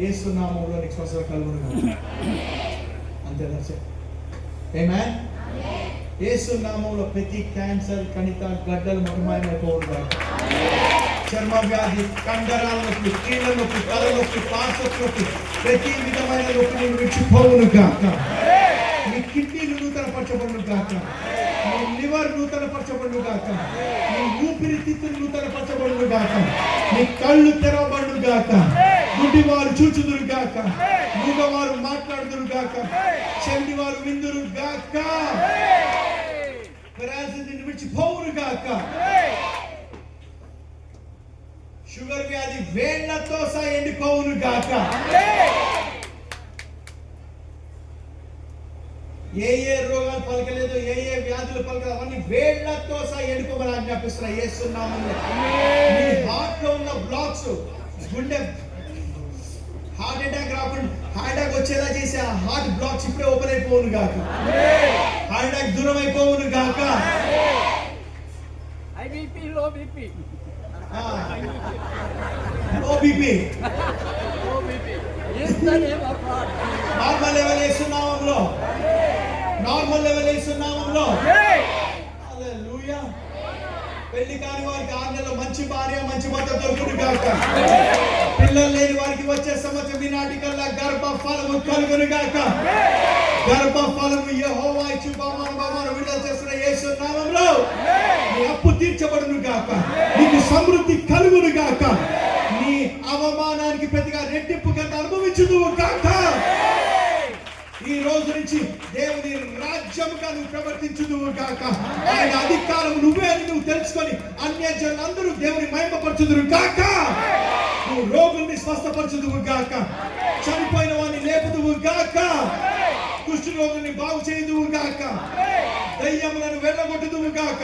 ఏసునామములో నీకు స్వస్థత కలుగును. అంతే, దర్శనం. ఆమేన్. ఏసునామములో ప్రతి క్యాన్సర్, కణిత, గడ్డలు మటుమాయమైపోవును. చర్మ వ్యాధి, కండరాల నొప్పి, కీళ్ళ నొప్పి, తల నొప్పి, పార్శ్వ నొప్పి, ప్రతి విధమైన నొప్పి నేను విడిచిపోవును గాక. నీ కిడ్నీలు నూతనపరచబడును గాక. నీ లివర్ నూతనపరచబడును గాక. నీ ఊపిరితిత్తులు నూతనపరచబడును గాక. నీ కళ్ళు తెరవబడును గాక. గుడ్డివారు చూచుదురు గాక. మూగవారు మాట్లాడుదురు గాక. చెండివారు విందురు గాక. నిన్ను విడిచిపోవును గాక. షుగర్ వ్యాధి వేళ్లతో సహా ఎండిపోవును గాక. ఏ ఏ రోగాలు పలకలేదు, ఏ ఏ వ్యాధులు పలకలేదు, అవన్నీ వేళ్లతో సహా ఎండిపోమని ఆజ్ఞాపిస్తున్నా యేసునామములో. నీ హార్ట్ లో ఉన్న బ్లాక్స్, గుండె హార్ట్ అటాక్ రాకుండా హార్ట్ అటాక్ వచ్చేలా చేసి ఆ హార్ట్ బ్లాక్స్ ఇప్పుడే ఓపెన్ అయిపోవును గాక. హార్ట్ అటాక్ దూరం అయిపోవును గాక. లో బీపీ నార్మల్ లెవెల్ వేస్తున్నామంలో, నార్మల్ లెవెల్ వేస్తున్నామంలో. హల్లెలూయా. పెళ్లి కాని వారికి 6 నెలలు మంచి భార్య, మంచి భర్త దొరుకును గాక. పిల్లలు లేని వారికి వచ్చే సంవత్సరం ఈనాటి కల్లా గర్భఫలము కలుగును గాక. గర్భఫలము యెహోవా ఇచ్చు బహుమానం విడుదల చేస్తున్న యేసు నామములో నీ అప్పు తీర్చబడును గాక. నీకు సమృద్ధి కలుగును గాక. నీ అవమానానికి ప్రతిగా రెట్టింపుగా అనుభవించుదువు గాక. ఈ రోజు నుంచి దేవుని రాజ్యముగా నువ్వు ప్రవర్తించుదువు గాక. ఆయన అధికారం నువ్వే అని నువ్వు తెలుసుకొని అన్యజనులందరూ దేవుని మహిమపరచుదురు గాక. నువ్వు రోగుల్ని స్వస్థపరచుదువు గాక. చనిపోయిన వారిని లేపుదువు గాక. కుష్ఠ రోగుల్ని బాగు చేయుదువు గాక. దయ్యములను వెళ్ళగొట్టుదువు గాక.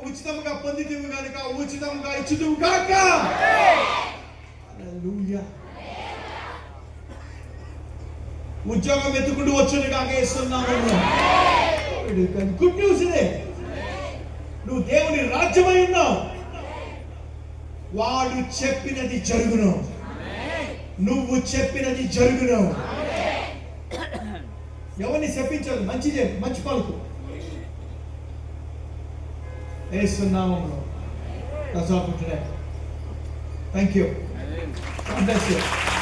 ఉచితముగా పొందిదువు గాక. ఉచితముగా ఇచ్చుదువు గాక. హల్లెలూయా. ఉద్యోగం ఎత్తుకుంటూ వచ్చును కాక యేసునామములో. గుడ్ న్యూస్ ఇదే. నువ్వు దేవుని రాజ్యమై ఉన్నావు. వాడు చెప్పినది జరుగును. నువ్వు చెప్పినది జరుగును. ఎవరిని చెప్పించదు. మంచి పలుకు. యేసునామములో. That's all for today. Thank you. God bless you.